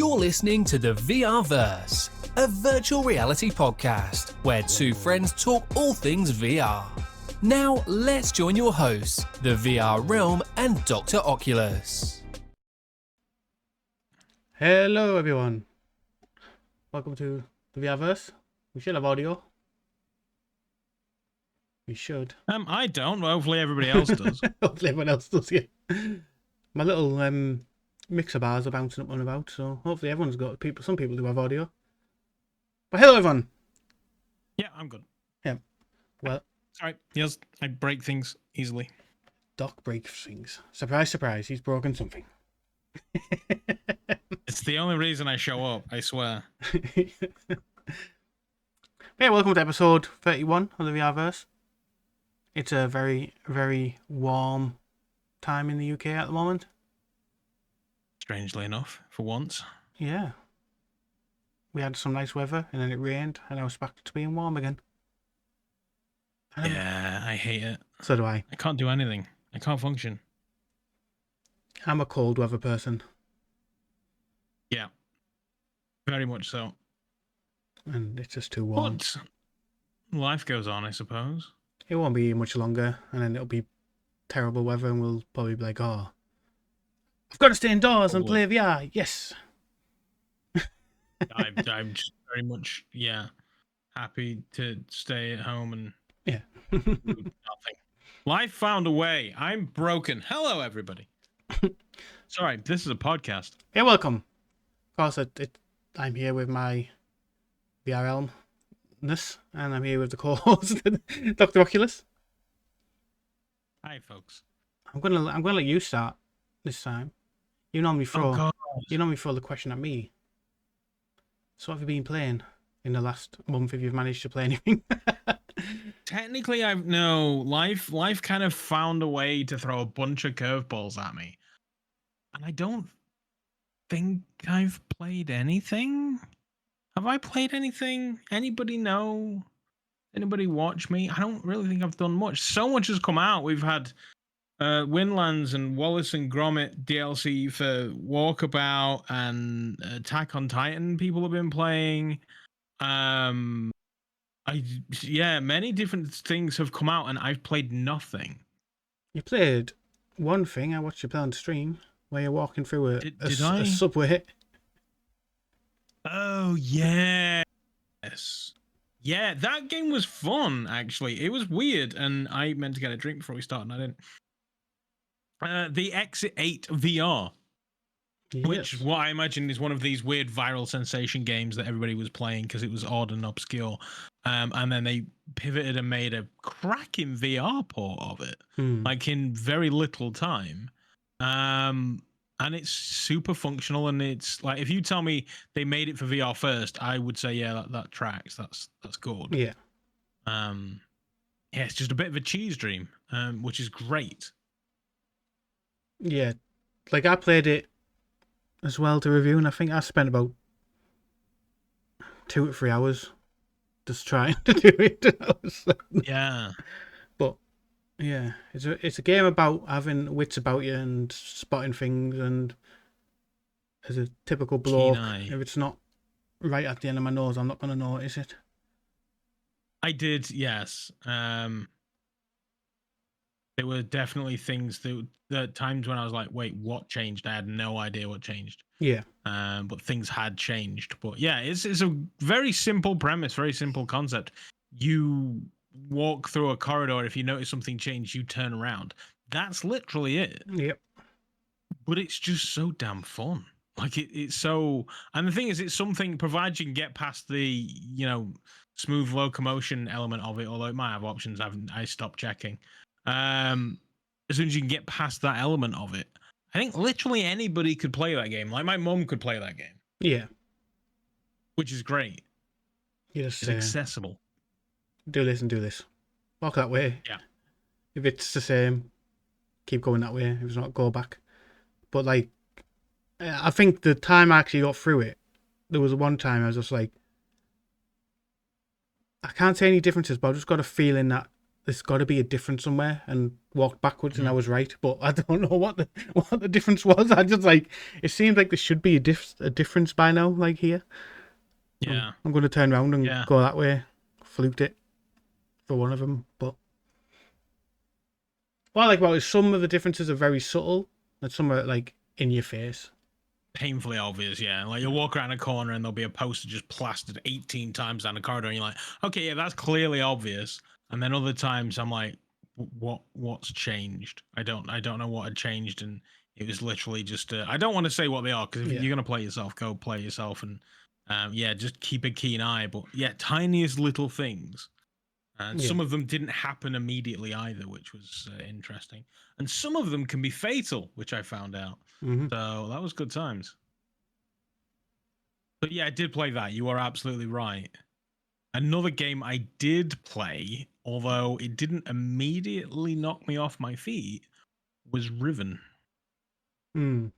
You're listening to the VRverse, a virtual reality podcast where two friends talk all things VR. Now, let's join your hosts, the VR Realm and Dr. Oculus. Hello, everyone. Welcome to the VRverse. We should have audio. We should. I don't. Well, hopefully everybody else does. Hopefully everyone else does, yeah. My little mixer bars are bouncing up and about, so hopefully everyone's got people. Some people do have audio. But hello, everyone. Yeah, I'm good. Yeah. Well, Sorry. Yes, I break things easily. Doc breaks things. Surprise, surprise. He's broken something. It's the only reason I show up, I swear. Yeah, welcome to episode 31 of the VRverse. It's a very, very warm time in the UK at the moment. Strangely enough, for once. Yeah. We had some nice weather and then it rained and now it's back to being warm again. Yeah, I hate it. So do I. I can't do anything. I can't function. I'm a cold weather person. Yeah. Very much so. And it's just too warm. But life goes on, I suppose. It won't be much longer and then it'll be terrible weather and we'll probably be like, oh, I've got to stay indoors and play VR. Yes. I'm just very much, happy to stay at home and do nothing. Life found a way. I'm broken. Hello, everybody. Sorry, this is a podcast. Yeah, welcome. Of course, I'm here with my VRLness and I'm here with the co-host, Dr. Oculus. Hi, folks. I'm gonna let you start this time. You normally throw God. the question at me. So what have you been playing in the last month if you've managed to play anything? Technically, life kind of found a way to throw a bunch of curveballs at me. And I don't think I've played anything. Have I played anything? Anybody know? Anybody watch me? I don't really think I've done much. So much has come out. We've had Windlands and Wallace and Gromit DLC for Walkabout and Attack on Titan people have been playing. Many different things have come out and I've played nothing. You played one thing. I watched you play on stream where you're walking through a subway. Oh, yes. Yeah, that game was fun, actually. It was weird, and I meant to get a drink before we started, and I didn't. The Exit 8 VR, Yes. which what I imagine is one of these weird viral sensation games that everybody was playing because it was odd and obscure. And then they pivoted and made a cracking VR port of it, like in very little time. And it's super functional, and it's like, if you tell me they made it for VR first, I would say, yeah, that tracks. That's good. Yeah. It's just a bit of a cheese dream, which is great. Yeah. Like, I played it as well to review, and I think I spent about 2 to 3 hours just trying to do it. Yeah. But yeah, it's a game about having wits about you and spotting things, and as a typical bloke, if it's not right at the end of my nose, I'm not going to notice it. I did, yes. There were definitely things that times when I was like, wait, what changed? I had no idea what changed. Yeah. But things had changed. But yeah, it's a very simple premise, very simple concept. You walk through a corridor, if you notice something changed, you turn around. That's literally it. Yep. But it's just so damn fun. Like it's so, and the thing is, it's something, provided you can get past the smooth locomotion element of it, although it might have options. I stopped checking. As soon as you can get past that element of it, I think literally anybody could play that game. Like my mum could play that game. Yeah. Which is great. It's accessible. Do this and do this. Walk that way. Yeah. If it's the same, keep going that way. If it's not, go back. But like, I think the time I actually got through it, there was one time I was just like, I can't say any differences, but I just got a feeling that there's got to be a difference somewhere, and walked backwards, and I Mhm. was right, but I don't know what the difference was. I just like it seems like there should be a difference by now, like here. Yeah. I'm going to turn around and Yeah. go that way. Fluked it for one of them, but what I like about it is some of the differences are very subtle, and some are like in your face. Painfully obvious, yeah. Like you'll walk around a corner and there'll be a poster just plastered 18 times down the corridor, and you're like, okay, yeah, that's clearly obvious. And then other times I'm like, what's changed? I don't know what had changed, and it was literally just. I don't want to say what they are because if Yeah. you're gonna play yourself, go play yourself, and yeah, just keep a keen eye. But yeah, tiniest little things. And Yeah. some of them didn't happen immediately either, which was interesting. And some of them can be fatal, which I found out. Mm-hmm. So that was good times. But yeah, I did play that. You are absolutely right. Another game I did play, although it didn't immediately knock me off my feet, was Riven. Mm.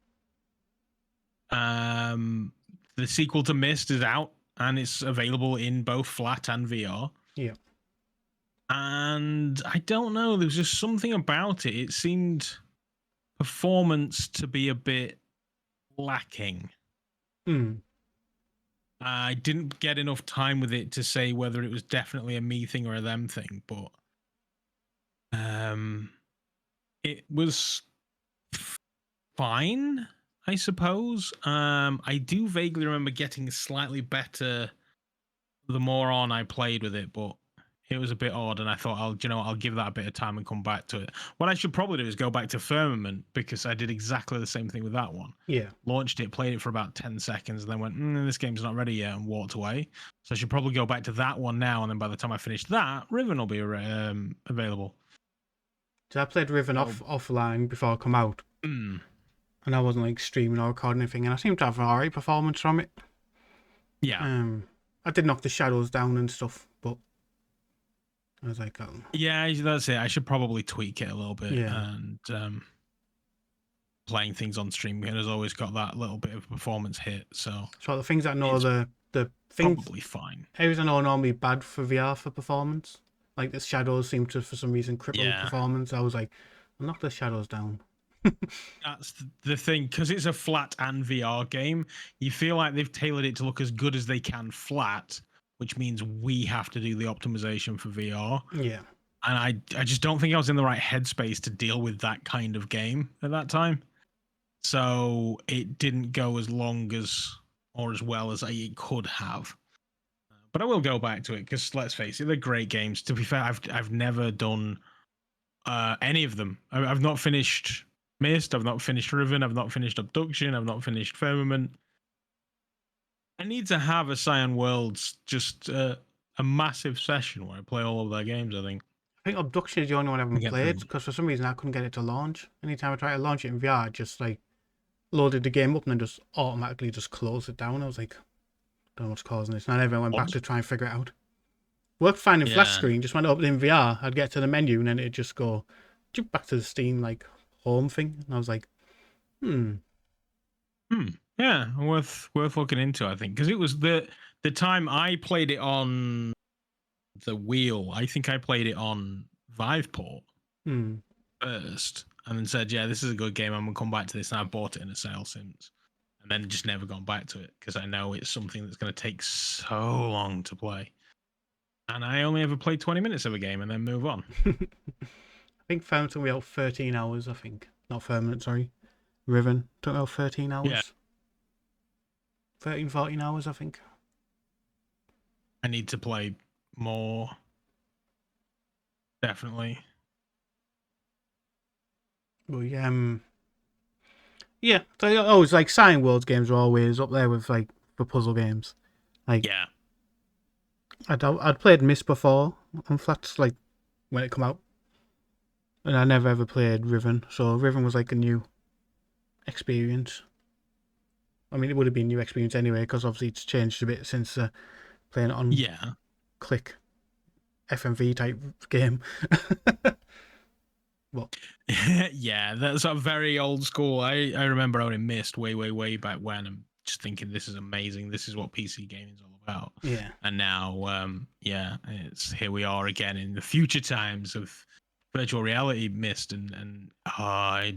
The sequel to Myst is out and it's available in both flat and VR. Yeah. And I don't know, there was just something about it. It seemed performance to be a bit lacking. Mm. I didn't get enough time with it to say whether it was definitely a me thing or a them thing, but it was fine, I suppose. I do vaguely remember getting slightly better the more on I played with it, but it was a bit odd, and I thought, I'll give that a bit of time and come back to it. What I should probably do is go back to Firmament, because I did exactly the same thing with that one. Yeah. Launched it, played it for about 10 seconds, and then went, this game's not ready yet, and walked away. So I should probably go back to that one now, and then by the time I finish that, Riven will be available. So I played Riven offline before I come out, and I wasn't like streaming or recording anything, and I seemed to have an alright performance from it. Yeah. I did knock the shadows down and stuff, but I was like, yeah, that's it. I should probably tweak it a little bit. Yeah. And playing things on stream has always got that little bit of performance hit. So the things that I know, the things probably fine. areas I know are normally bad for VR for performance. Like the shadows seem to, for some reason, cripple performance. I was like, I'll knock the shadows down. That's the thing, because it's a flat and VR game. You feel like they've tailored it to look as good as they can flat, which means we have to do the optimization for VR. Yeah. And I just don't think I was in the right headspace to deal with that kind of game at that time. So it didn't go as long as or as well as it could have. But I will go back to it, because let's face it, they're great games. To be fair, I've never done any of them. I've not finished Myst, I've not finished Riven, I've not finished Abduction, I've not finished Firmament. I need to have a Cyan Worlds, just a massive session where I play all of their games, I think. I think Abduction is the only one I haven't played, because for some reason I couldn't get it to launch. Anytime I try to launch it in VR, it just like loaded the game up and then just automatically just closed it down. I was like, don't know what's causing this. And I never went back to try and figure it out. Worked fine in flat screen, just went up in VR. I'd get to the menu and then it'd just go jump back to the Steam like home thing. And I was like, Yeah, worth looking into, I think, because it was the time I played it on the wheel. I think I played it on Viveport first, and then said, "Yeah, this is a good game. I'm gonna come back to this." And I bought it in a sale since, and then just never gone back to it, because I know it's something that's going to take so long to play, and I only ever play 20 minutes of a game and then move on. I think Firmament took me out 13 hours. I think not Firmament, sorry, Riven took me out 13 hours. Yeah. 13, 14 hours, I think. I need to play more. Definitely. Well, yeah. So it's like Cyan Worlds games are always up there with like the puzzle games. Like, yeah. I'd played Myst before on flats, like when it come out, and I never ever played Riven. So Riven was like a new experience. I mean, it would have been a new experience anyway, because obviously it's changed a bit since playing it on click FMV type game. What? Yeah, that's a very old school. I remember owning Myst way back when, and just thinking this is amazing. This is what PC gaming is all about. Yeah. And now, it's here we are again in the future times of virtual reality mist and I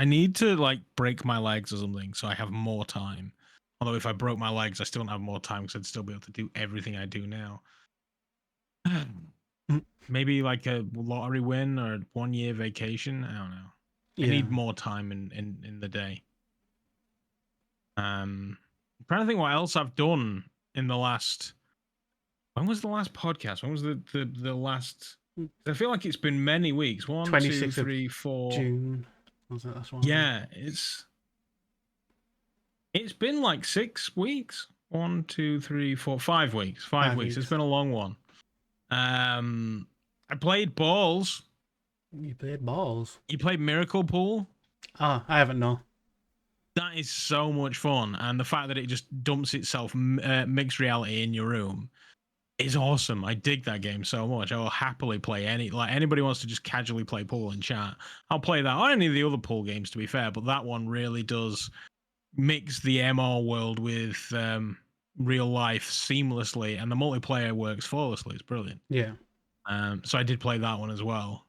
need to like break my legs or something so I have more time. Although if I broke my legs, I still don't have more time because I'd still be able to do everything I do now. Maybe like a lottery win or a 1 year vacation. I don't know. I need more time in the day. I'm trying to think what else I've done in the last. When was the last podcast? When was the last? I feel like it's been many weeks. 1, 2, 3, 4. June. Was that last one? Yeah, it's been like 6 weeks. 1, 2, 3, 4, 5 weeks. 5 weeks. It's been a long one. I played balls. You played balls? You played Miracle Pool? Oh, I haven't, no. That is so much fun. And the fact that it just dumps itself mixed reality in your room is awesome. I dig that game so much. I will happily play anybody wants to just casually play pool and chat. I'll play that. Or any of the other pool games, to be fair, but that one really does mix the MR world with real life seamlessly, and the multiplayer works flawlessly. It's brilliant. Yeah. So I did play that one as well.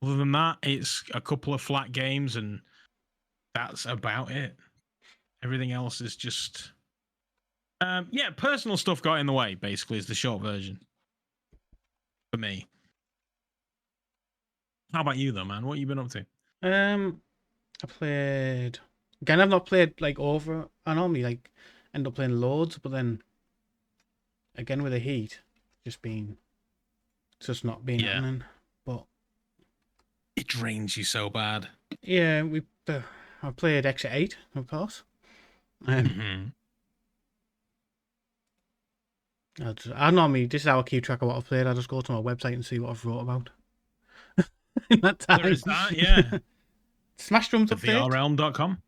Other than that, it's a couple of flat games, and that's about it. Everything else is just, personal stuff got in the way. Basically, is the short version for me. How about you, though, man? What have you been up to? I played. Again, I've not played like over. I normally like end up playing loads, but then again with the heat, just not being happening. But it drains you so bad. Yeah, I played Exit 8, of course. I normally, this is how I keep track of what I've played. I just go to my website and see what I've wrote about. In that time. There is that, yeah. Smash Drums update. VRrealm.com.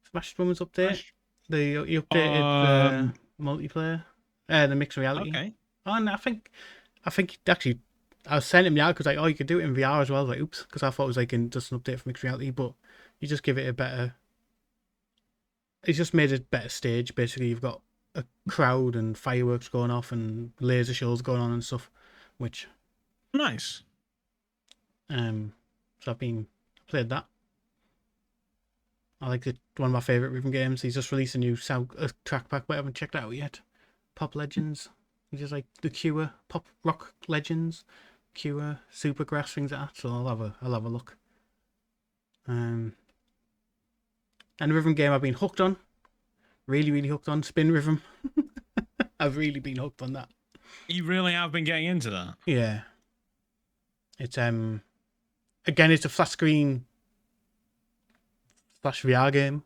Smash Drums update. You updated the multiplayer, the mixed reality. Okay. And I think actually, I was sending him the article, like, oh, you could do it in VR as well. I was like, oops, because I thought it was like just an update for mixed reality, but you just give it a better. It's just made a better stage. Basically, you've got a crowd and fireworks going off and laser shows going on and stuff, which nice. So I've played that. I like it. One of my favorite rhythm games. He's just released a new track pack, but I haven't checked it out yet. Pop Legends. He's just like the Cure Pop Rock Legends, Cure Supergrass, things like that. So I'll have a look. And the rhythm game I've been hooked on. Really, really hooked on. Spin Rhythm. I've really been hooked on that. You really have been getting into that? Yeah. It's again, it's a flat screen / VR game.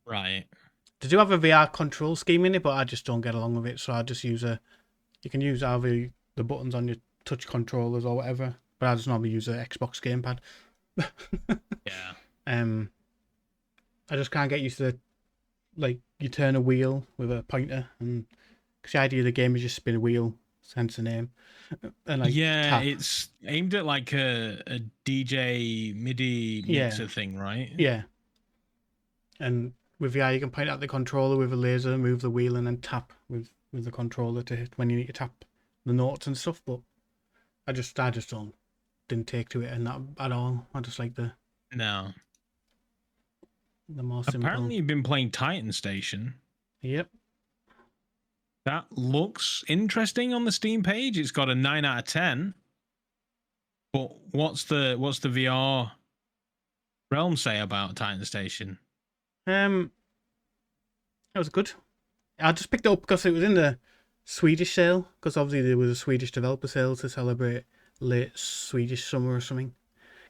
Right. They do have a VR control scheme in it, but I just don't get along with it. So I just use you can use either the buttons on your touch controllers or whatever, but I just normally use an Xbox gamepad. Yeah. I just can't get used to like you turn a wheel with a pointer, and because the idea of the game is just spin a wheel, hence the name. And like tap. It's aimed at like a DJ MIDI mixer thing, right? Yeah. And with VR, you can point out the controller with a laser, move the wheel, and then tap with the controller to hit when you need to tap the notes and stuff. But I just didn't take to it and that at all. I just like the more simple. Apparently, you've been playing Titan Station. Yep. That looks interesting on the Steam page. It's got a 9 out of 10. But what's the VR realm say about Titan Station? It was good. I just picked it up because it was in the Swedish sale. Because obviously there was a Swedish developer sale to celebrate late Swedish summer or something.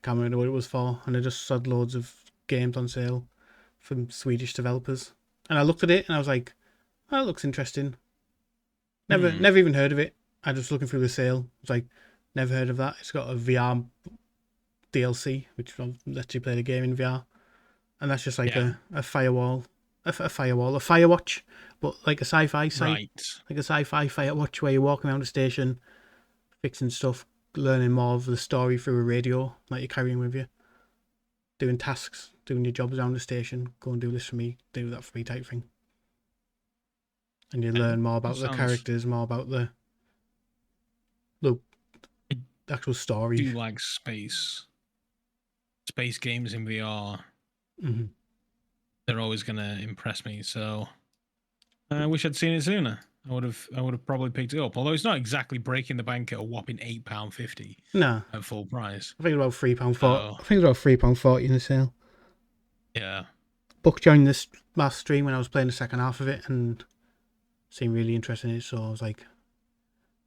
Can't remember what it was for. And they just had loads of games on sale from Swedish developers. And I looked at it and I was like, oh, that looks interesting. Never even heard of it. I just looking through the sale. It's like, never heard of that. It's got a VR DLC, which lets you play the game in VR. And that's just like a Firewatch, but like a sci-fi site. Right. Like a sci-fi Firewatch where you're walking around the station, fixing stuff, learning more of the story through a radio that you're carrying with you, doing tasks doing your jobs down the station. Go and do this for me, do that for me type thing. And you learn more about the characters, more about the actual story. Do you like space games in VR? Mm-hmm. They're always gonna impress me. So I wish I'd seen it sooner. I would have probably picked it up. Although it's not exactly breaking the bank at a whopping £8.50. No, at full price. I think it's about £3.40. I think it's about £3.40 in the sale. Yeah. Buck joined this last stream when I was playing the second half of it and seemed really interested in it. So I was like,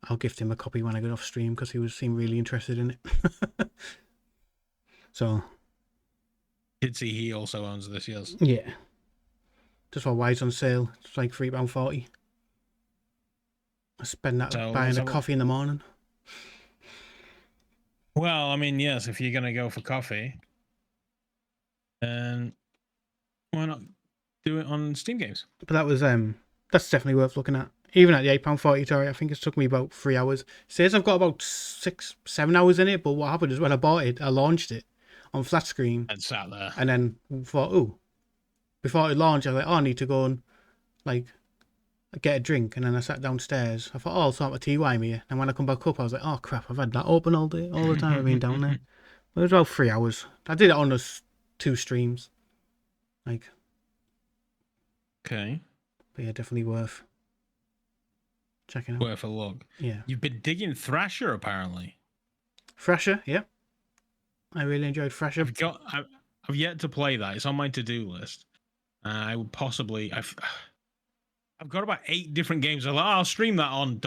I'll gift him a copy when I get off stream because he seemed really interested in it. So. Did see he also owns this, yes. Yeah. Just for why it's on sale. It's like £3.40. I spend that buying a coffee in the morning. Well, I mean, yes, if you're going to go for coffee, then why not do it on Steam Games? But that was that's definitely worth looking at. Even at the £8.40 Tory, I think it's took me about 3 hours. It says I've got about 6-7 hours in it, but what happened is when I bought it, I launched it on flat screen. And sat there. And then thought, before it launched, I was like, I need to go and like get a drink. And then I sat downstairs. I thought, I'll sort my tea while I'm here. And when I come back up, I was like, oh crap, I've had that open all the time I've been down there. It was about 3 hours. I did it on those 2 streams. Like. Okay. But yeah, definitely worth checking out. Worth a look. Yeah. You've been digging Thrasher, apparently. Thrasher, yeah. I really enjoyed Thrasher. I've yet to play that. It's on my to-do list. I would possibly. I've got about 8 different games. I'm like, I'll stream that on ...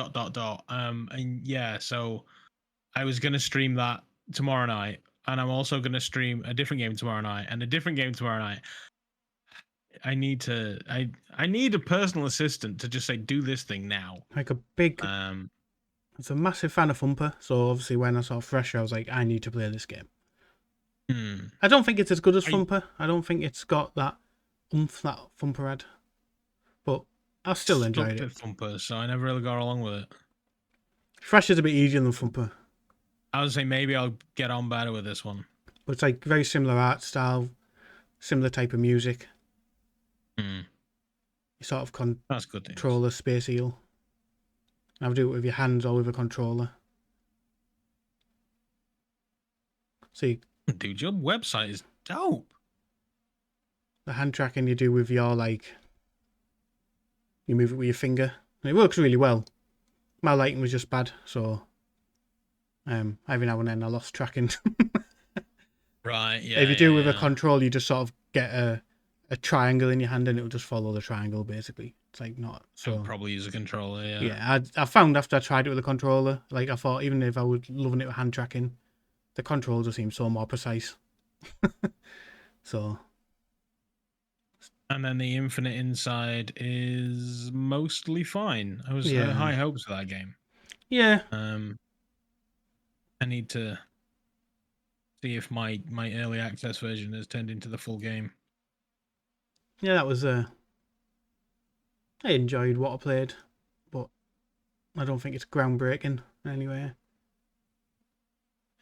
And yeah, so I was gonna stream that tomorrow night, and I'm also gonna stream a different game tomorrow night, and a different game tomorrow night. I need a personal assistant to just say, do this thing now. Like a big. It's a massive fan of Thumper, so obviously when I saw Thrasher, I was like, I need to play this game. I don't think it's as good as Thumper. I don't think it's got that oomph that Thumper had, but I still enjoyed it. Thumper, so I never really got along with it. Thrasher's a bit easier than Thumper. I would say maybe I'll get on better with this one. But it's like very similar art style, similar type of music. You sort of control the space eel. I'll do it with your hands or with a controller. See, dude, your website is dope. The hand tracking you do with your you move it with your finger, and it works really well. My lighting was just bad, so every now and then I lost tracking. Right. Yeah. If you do with a control, you just sort of get a triangle in your hand, and it will just follow the triangle. Basically, it's like not so. I'll probably use a controller. Yeah. Yeah, I found after I tried it with a controller, like I thought, even if I was loving it with hand tracking, the controller just seems so more precise. So. And then the Infinite Inside is mostly fine. I was high hopes for that game. Yeah. I need to see if my early access version has turned into the full game. Yeah, that was I enjoyed what I played, but I don't think it's groundbreaking anyway.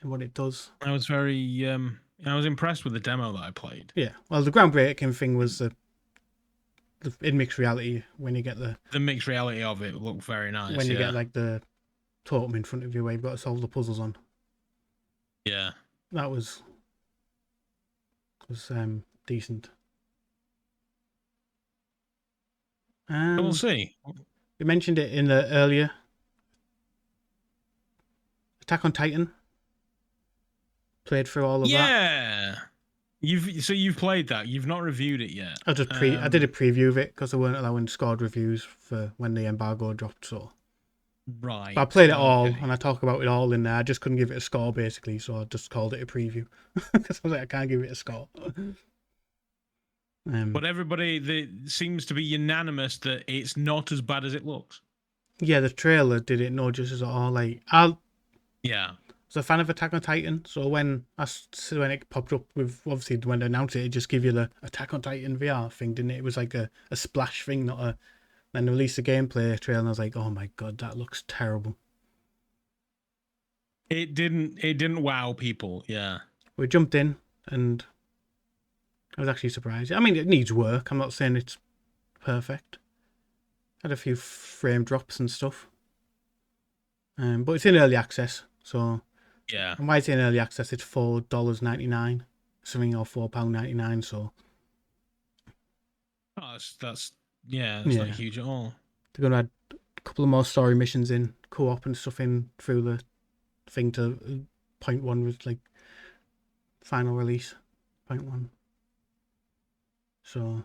And what it does. I was very I was impressed with the demo that I played. Yeah. Well, the groundbreaking thing was in mixed reality when you get the mixed reality of it looked very nice. When you get like the totem in front of you where you've got to solve the puzzles on. Yeah. That was decent. We'll see. You mentioned it in the earlier Attack on Titan. Played through all of that. Yeah. You've played that. You've not reviewed it yet. I did a preview of it because they weren't allowing scored reviews for when the embargo dropped. So right. But I played it all and I talk about it all in there. I just couldn't give it a score basically, so I just called it a preview because I was like, I can't give it a score. But everybody seems to be unanimous that it's not as bad as it looks. Yeah, the trailer did it no justice at all. Yeah. I was a fan of Attack on Titan, so when it popped up with, obviously when they announced it just give you the Attack on Titan VR thing, didn't it? It was like a splash thing, not a. Then they released the gameplay trailer, and I was like, oh my god, that looks terrible. It didn't wow people, yeah. We jumped in, and I was actually surprised. I mean, it needs work. I'm not saying it's perfect. Had a few frame drops and stuff. But it's in early access, so Yeah. and why it's in early access, it's $4.99, something, or £4.99. So that's yeah, it's yeah, not huge at all. they're gonna add a couple of more story missions in, co-op and stuff in through the thing to point one was like final release, point one. So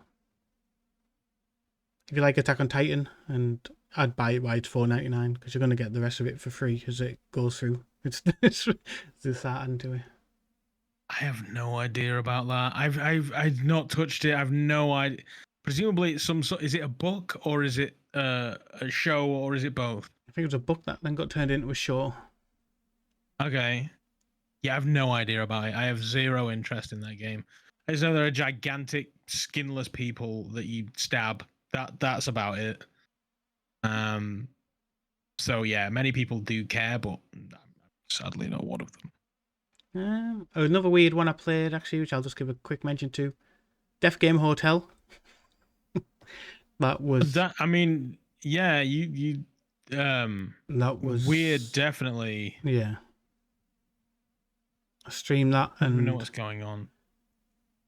if you like Attack on Titan, and I'd buy it while it's $4.99 because you're gonna get the rest of it for free as it goes through. It's this that into it. I have no idea about that. I've not touched it. I've no idea. Presumably, it's some sort. Is it a book or is it a show or is it both? I think it was a book that then got turned into a show. Okay. Yeah, I've no idea about it. I have zero interest in that game. I just know there are gigantic, skinless people that you stab. That's about it. So yeah, many people do care, but I'm sadly not one of them. Another weird one I played, actually, which I'll just give a quick mention to. Death Game Hotel. That was... I mean, yeah, you that was... weird, definitely. Yeah. I streamed that I and... don't know what's going on.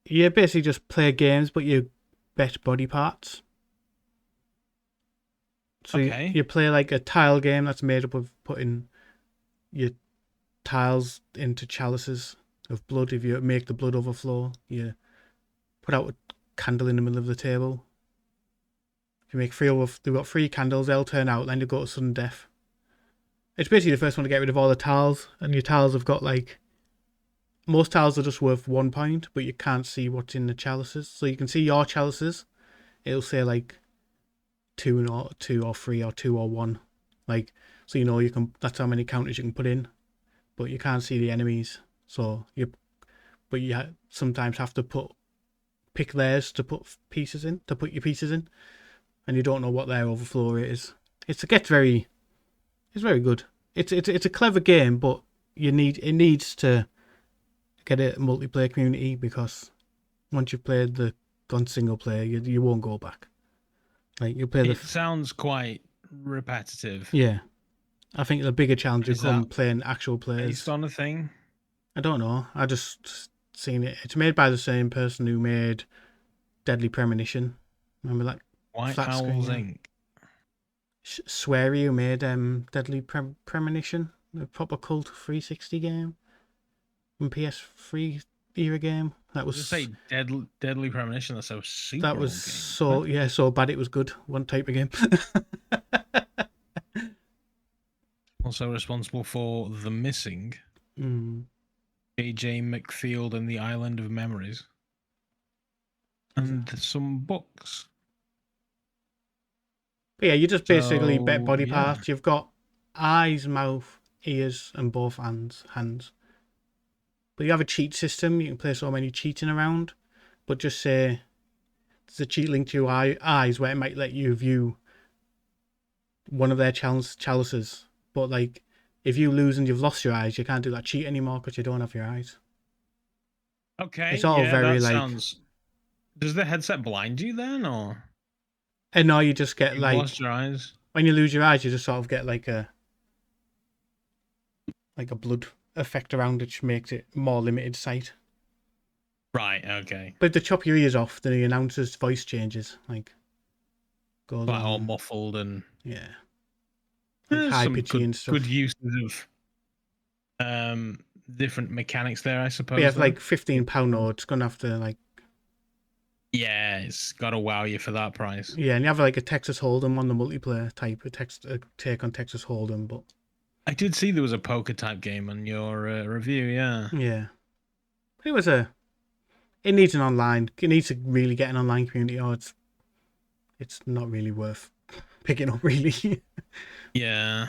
You basically just play games, but you bet body parts. So okay. you play like a tile game that's made up of putting your tiles into chalices of blood. If you make the blood overflow, you put out a candle in the middle of the table. If you make they've got 3 candles, they'll turn out, then you go to sudden death. It's basically the first one to get rid of all the tiles, and your tiles have got like... Most tiles are just worth 1 point, but you can't see what's in the chalices. So you can see your chalices. It'll say like 2 or 3 or 2 or 1. Like, so you know you can... That's how many counters you can put in. But you can't see the enemies. So you sometimes have to pick theirs to put pieces in, to put your pieces in, and you don't know what their overflow rate is. It's very good. It's a clever game, but it needs to get a multiplayer community, because once you've played gone single player, you won't go back. Like, you play it sounds quite repetitive. Yeah. I think the bigger challenge will come playing actual players. Based on a thing? I don't know. I just seen it. It's made by the same person who made Deadly Premonition. Remember that? White flat Owls screen, Inc. Sweary, who made Deadly Premonition, a proper cult 360 game, and PS3 era game. That was... Just say Deadly Premonition. That's so super. That was so bad it was good. One type of game. Also responsible for The Missing, AJ McField and the Island of Memories, and some books. But yeah, you just basically bet body parts. You've got eyes, mouth, ears, and both hands. But you have a cheat system. You can play so many cheating around. But just say there's a cheat link to your eyes where it might let you view one of their chalices. But like, if you lose and you've lost your eyes, you can't do that cheat anymore because you don't have your eyes. Okay. It's all very like... sounds... Does the headset blind you then, or? And no, you just get like... lost your eyes? When you lose your eyes, you just sort of get like a blood effect around it, which makes it more limited sight. Right, okay. But if they chop your ears off, then the announcer's voice changes. Like, goes Quite all muffled and... Yeah. Like high pitchy and stuff. Good uses of different mechanics there, I suppose. But yeah, like £15 notes, gonna have to like... Yeah, it's gotta wow you for that price. Yeah, and you have like a Texas Hold'em on the multiplayer type, a take on Texas Hold'em, but... I did see there was a poker type game on your review, yeah. Yeah. It needs an online... It needs to really get an online community, or it's not really worth picking up, really. Yeah.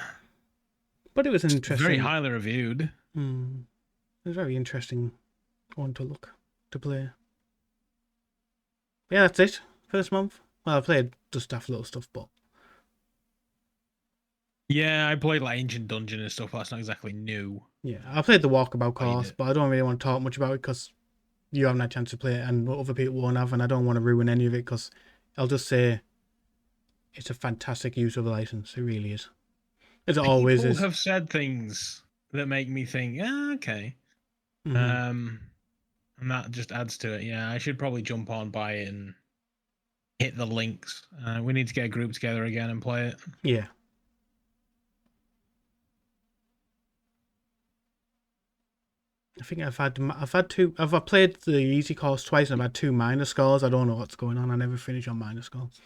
But it was an interesting... Very highly reviewed. It was a very interesting one to play. Yeah, that's it. First month. Well, I played just stuff, little stuff, but... Yeah, I played like Ancient Dungeon and stuff, but that's not exactly new. Yeah, I played the Walkabout course, but I don't really want to talk much about it because you haven't had a chance to play it and other people won't have, and I don't want to ruin any of it because I'll just say it's a fantastic use of a license. It really is. As it always is. People have said things that make me think, okay. Mm-hmm. And that just adds to it. Yeah, I should probably jump on, buy it, and hit the links. We need to get a group together again and play it. Yeah. I think I've played the easy course twice and I've had 2 minor scores. I don't know what's going on. I never finish on minor scores.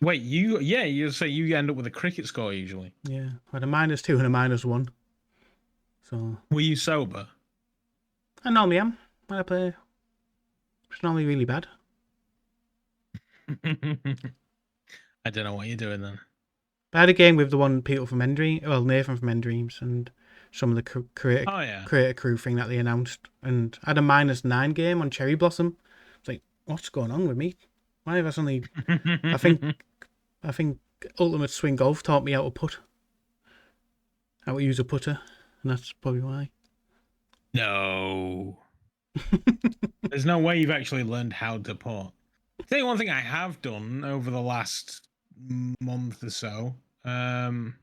Wait, you say you end up with a cricket score usually. Yeah, I had a -2 and a -1. So. Were you sober? I normally am when I play. It's normally really bad. I don't know what you're doing then. I had a game with the people from Nathan from Endreams, and some of the creator crew thing that they announced, and I had a -9 game on Cherry Blossom. It's like, what's going on with me? Why have I suddenly? I think Ultimate Swing Golf taught me how to use a putter, and that's probably why. No. There's no way you've actually learned how to putt. I'll tell you one thing I have done over the last month or so. Done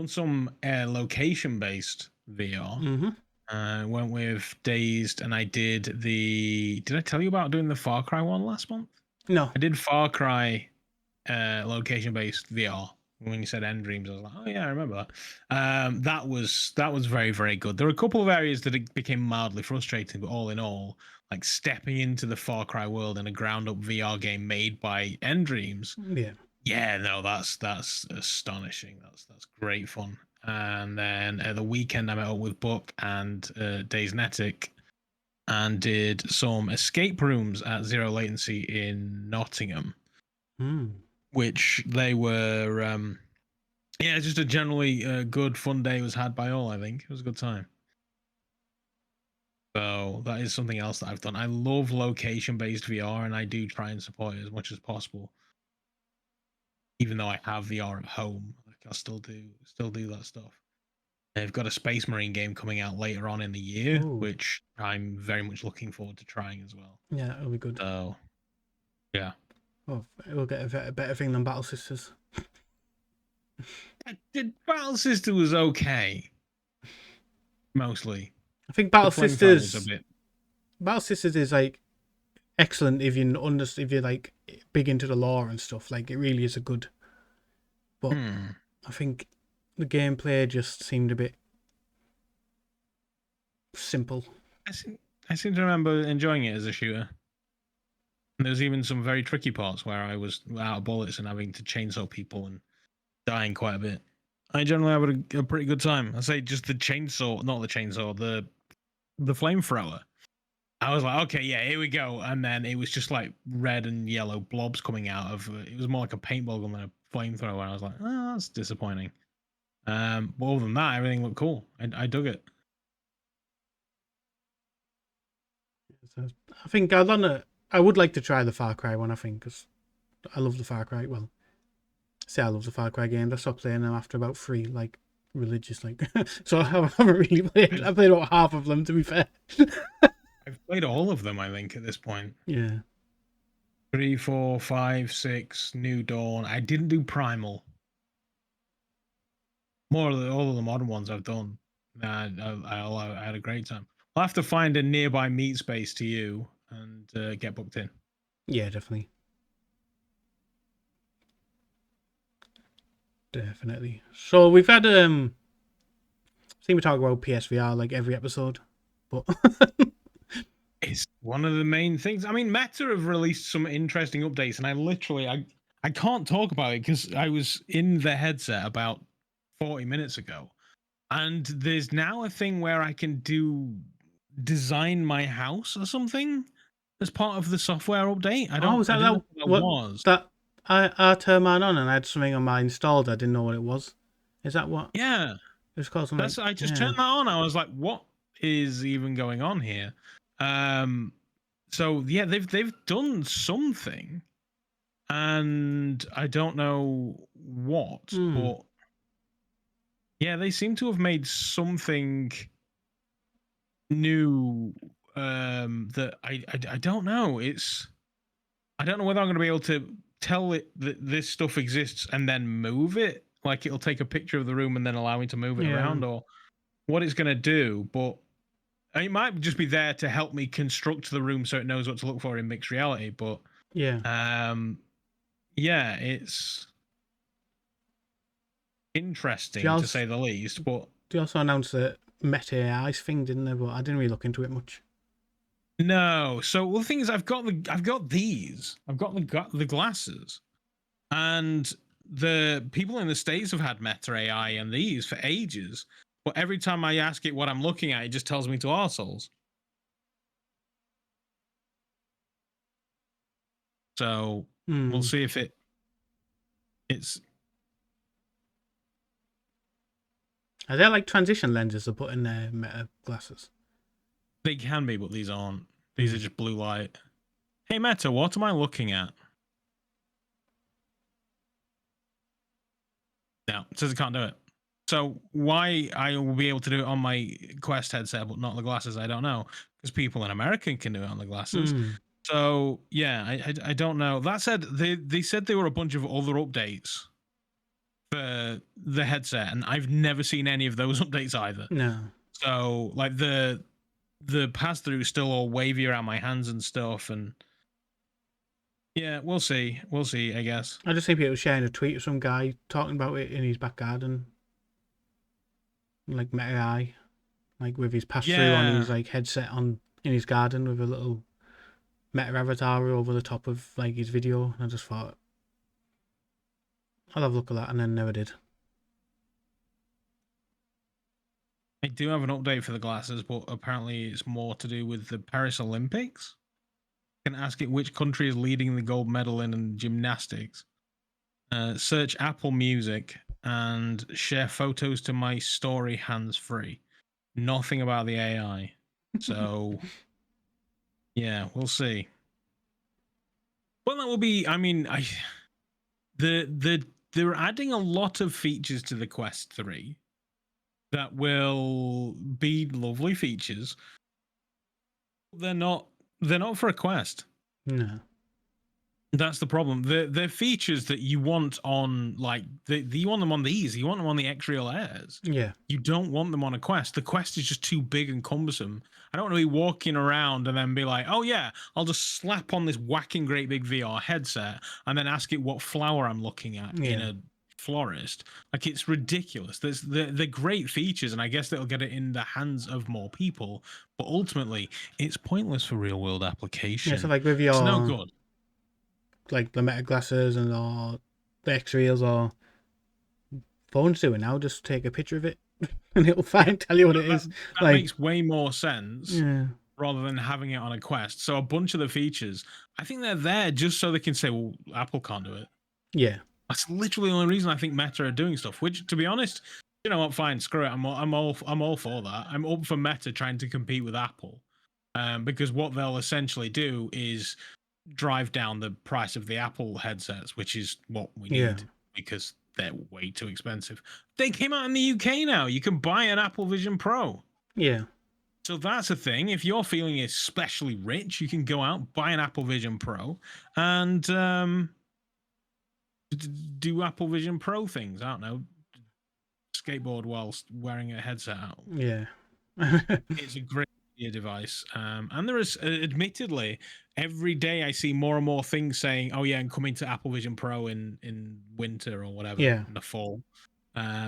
some location-based VR. Mm-hmm. Went with Dazed, and I did the. Did I tell you about doing the Far Cry one last month? No. I did Far Cry location-based VR. When you said End Dreams, I was like, oh yeah, I remember that. That was very, very good. There were a couple of areas that it became mildly frustrating, but all in all, like stepping into the Far Cry world in a ground-up VR game made by End Dreams. Yeah, no, that's astonishing. That's great fun. And then the weekend I met up with Buck and Dazenetic and did some escape rooms at Zero Latency in Nottingham. Which they were, just a generally good, fun day was had by all, I think. It was a good time. So that is something else that I've done. I love location-based VR, and I do try and support it as much as possible. Even though I have VR at home, like I still do that stuff. They've got a Space Marine game coming out later on in the year, which I'm very much looking forward to trying as well. Yeah, it'll be good. So, yeah. Well, we'll get a better thing than Battle Sisters. Battle Sister was okay. Mostly. I think Battle Sisters is like excellent if you're like big into the lore and stuff. Like it really is a good. But I think the gameplay just seemed a bit simple. I seem to remember enjoying it as a shooter. And there's even some very tricky parts where I was out of bullets and having to chainsaw people and dying quite a bit. I generally have a pretty good time. I say just the chainsaw, not the chainsaw, the flamethrower. I was like, okay, yeah, here we go. And then it was just like red and yellow blobs coming out of it. Was more like a paintball gun than a flamethrower. And I was like, oh, that's disappointing. But other than that, everything looked cool. I dug it. I think I would like to try the Far Cry one, I think, because I love the Far Cry. Well, I love the Far Cry games. I stopped playing them after about 3, like, religious, like. So I haven't really played. I played about half of them, to be fair. I've played all of them, I think, at this point. Yeah. 3, 4, 5, 6, New Dawn. I didn't do Primal. All of the modern ones I've done. I had a great time. I'll have to find a nearby meet space to you and get booked in. Yeah, definitely. Definitely. So we've had I think we talk about PSVR like every episode, but it's one of the main things. I mean, Meta have released some interesting updates, and I can't talk about it because I was in the headset about 40 minutes ago, and there's now a thing where I can design my house or something as part of the software update. I don't know what that was. I turned mine on and I had something on mine installed. I didn't know what it was. Is that what? Yeah. It's called something. I just turned that on. I was like, what is even going on here? So yeah, they've done something, and I don't know what, but yeah, they seem to have made something new that I don't know. I don't know whether I'm going to be able to tell it that this stuff exists and then move it. Like it'll take a picture of the room and then allow me to move it around, or what it's going to do. But it might just be there to help me construct the room so it knows what to look for in mixed reality. But it's interesting to say the least. But they also announced that Meta AI's thing, didn't they? But I didn't really look into it much. No. So the thing is, I've got the glasses, and the people in the States have had Meta AI and these for ages. But every time I ask it what I'm looking at, it just tells me to arseholes. So we'll see if it's. Are there like transition lenses to put in their Meta glasses? They can be, but these aren't. These are just blue light. Hey Meta, what am I looking at? No, it says I can't do it. So why I will be able to do it on my Quest headset, but not the glasses, I don't know. Because people in America can do it on the glasses. So yeah, I don't know. That said, they said there were a bunch of other updates for the headset, and I've never seen any of those updates either. No. So like the pass through is still all wavy around my hands and stuff, and yeah, we'll see, I guess. I just see people sharing a tweet of some guy talking about it in his back garden, like Meta AI, like with his pass through on his like headset in his garden with a little Meta avatar over the top of like his video. I just thought I'll have a look at that, and then never did. I do have an update for the glasses, but apparently it's more to do with the Paris Olympics. I can ask it which country is leading the gold medal in gymnastics. Search Apple Music and share photos to my story hands-free. Nothing about the AI. So, yeah, we'll see. Well, that will be. I mean, they're adding a lot of features to the Quest 3 that will be lovely features. They're not for a Quest. No. That's the problem. They're features that you want on, like, you want them on these. You want them on the X-Real Airs. Yeah. You don't want them on a Quest. The Quest is just too big and cumbersome. I don't want to be walking around and then be like, oh yeah, I'll just slap on this whacking great big VR headset and then ask it what flower I'm looking at in a florist. Like, it's ridiculous. They're great features, and I guess that'll get it in the hands of more people. But ultimately, it's pointless for real world application. Yeah, so like with your, it's no good. Like the Meta glasses and or the X-Reals or phones doing now, just take a picture of it and it'll tell you what it is. That makes way more sense rather than having it on a Quest. So a bunch of the features, I think they're there just so they can say, well, Apple can't do it. Yeah. That's literally the only reason I think Meta are doing stuff, which, to be honest, you know what, fine, screw it. I'm all for that. I'm up for Meta trying to compete with Apple. Because what they'll essentially do is drive down the price of the Apple headsets, which is what we need because they're way too expensive. They came out in the UK now. You can buy an Apple Vision Pro. Yeah. So that's a thing. If you're feeling especially rich, you can go out, buy an Apple Vision Pro, and do Apple Vision Pro things. I don't know. Skateboard whilst wearing a headset out. Yeah. It's a great device. And there is, admittedly, every day I see more and more things saying, oh yeah, I'm coming to Apple Vision Pro in winter or whatever, in the fall.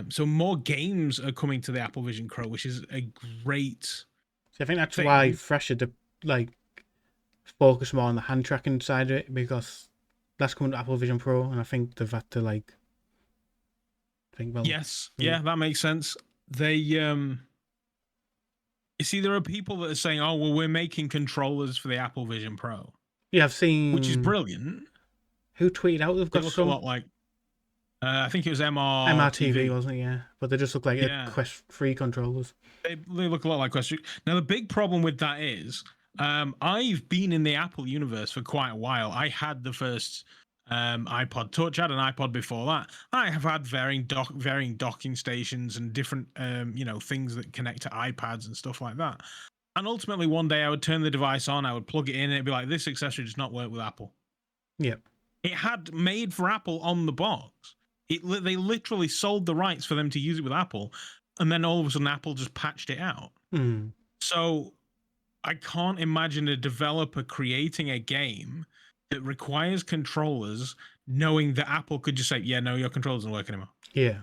So more games are coming to the Apple Vision Pro, which is a great So I think that's why Fresh had to like focus more on the hand tracking side of it, because that's coming to Apple Vision Pro, and I think they've had to like think, well, yeah, that makes sense. They you see, there are people that are saying, oh well, we're making controllers for the Apple Vision Pro. Yeah, I've seen, which is brilliant. Who tweeted out they've got they look some a lot like I think it was MRTV, wasn't it? Yeah, but they just look like Quest 3 controllers. They look a lot like Quest 3. Now the big problem with that is I've been in the Apple universe for quite a while. I had the first iPod Touch. I had an iPod before that. I have had varying docking stations and different things that connect to iPads and stuff like that. And ultimately, one day I would turn the device on, I would plug it in, and it'd be like, this accessory does not work with Apple. Yep. It had made for Apple on the box. They literally sold the rights for them to use it with Apple, and then all of a sudden Apple just patched it out. So I can't imagine a developer creating a game that requires controllers, knowing that Apple could just say, yeah, no, your controller doesn't work anymore. Yeah.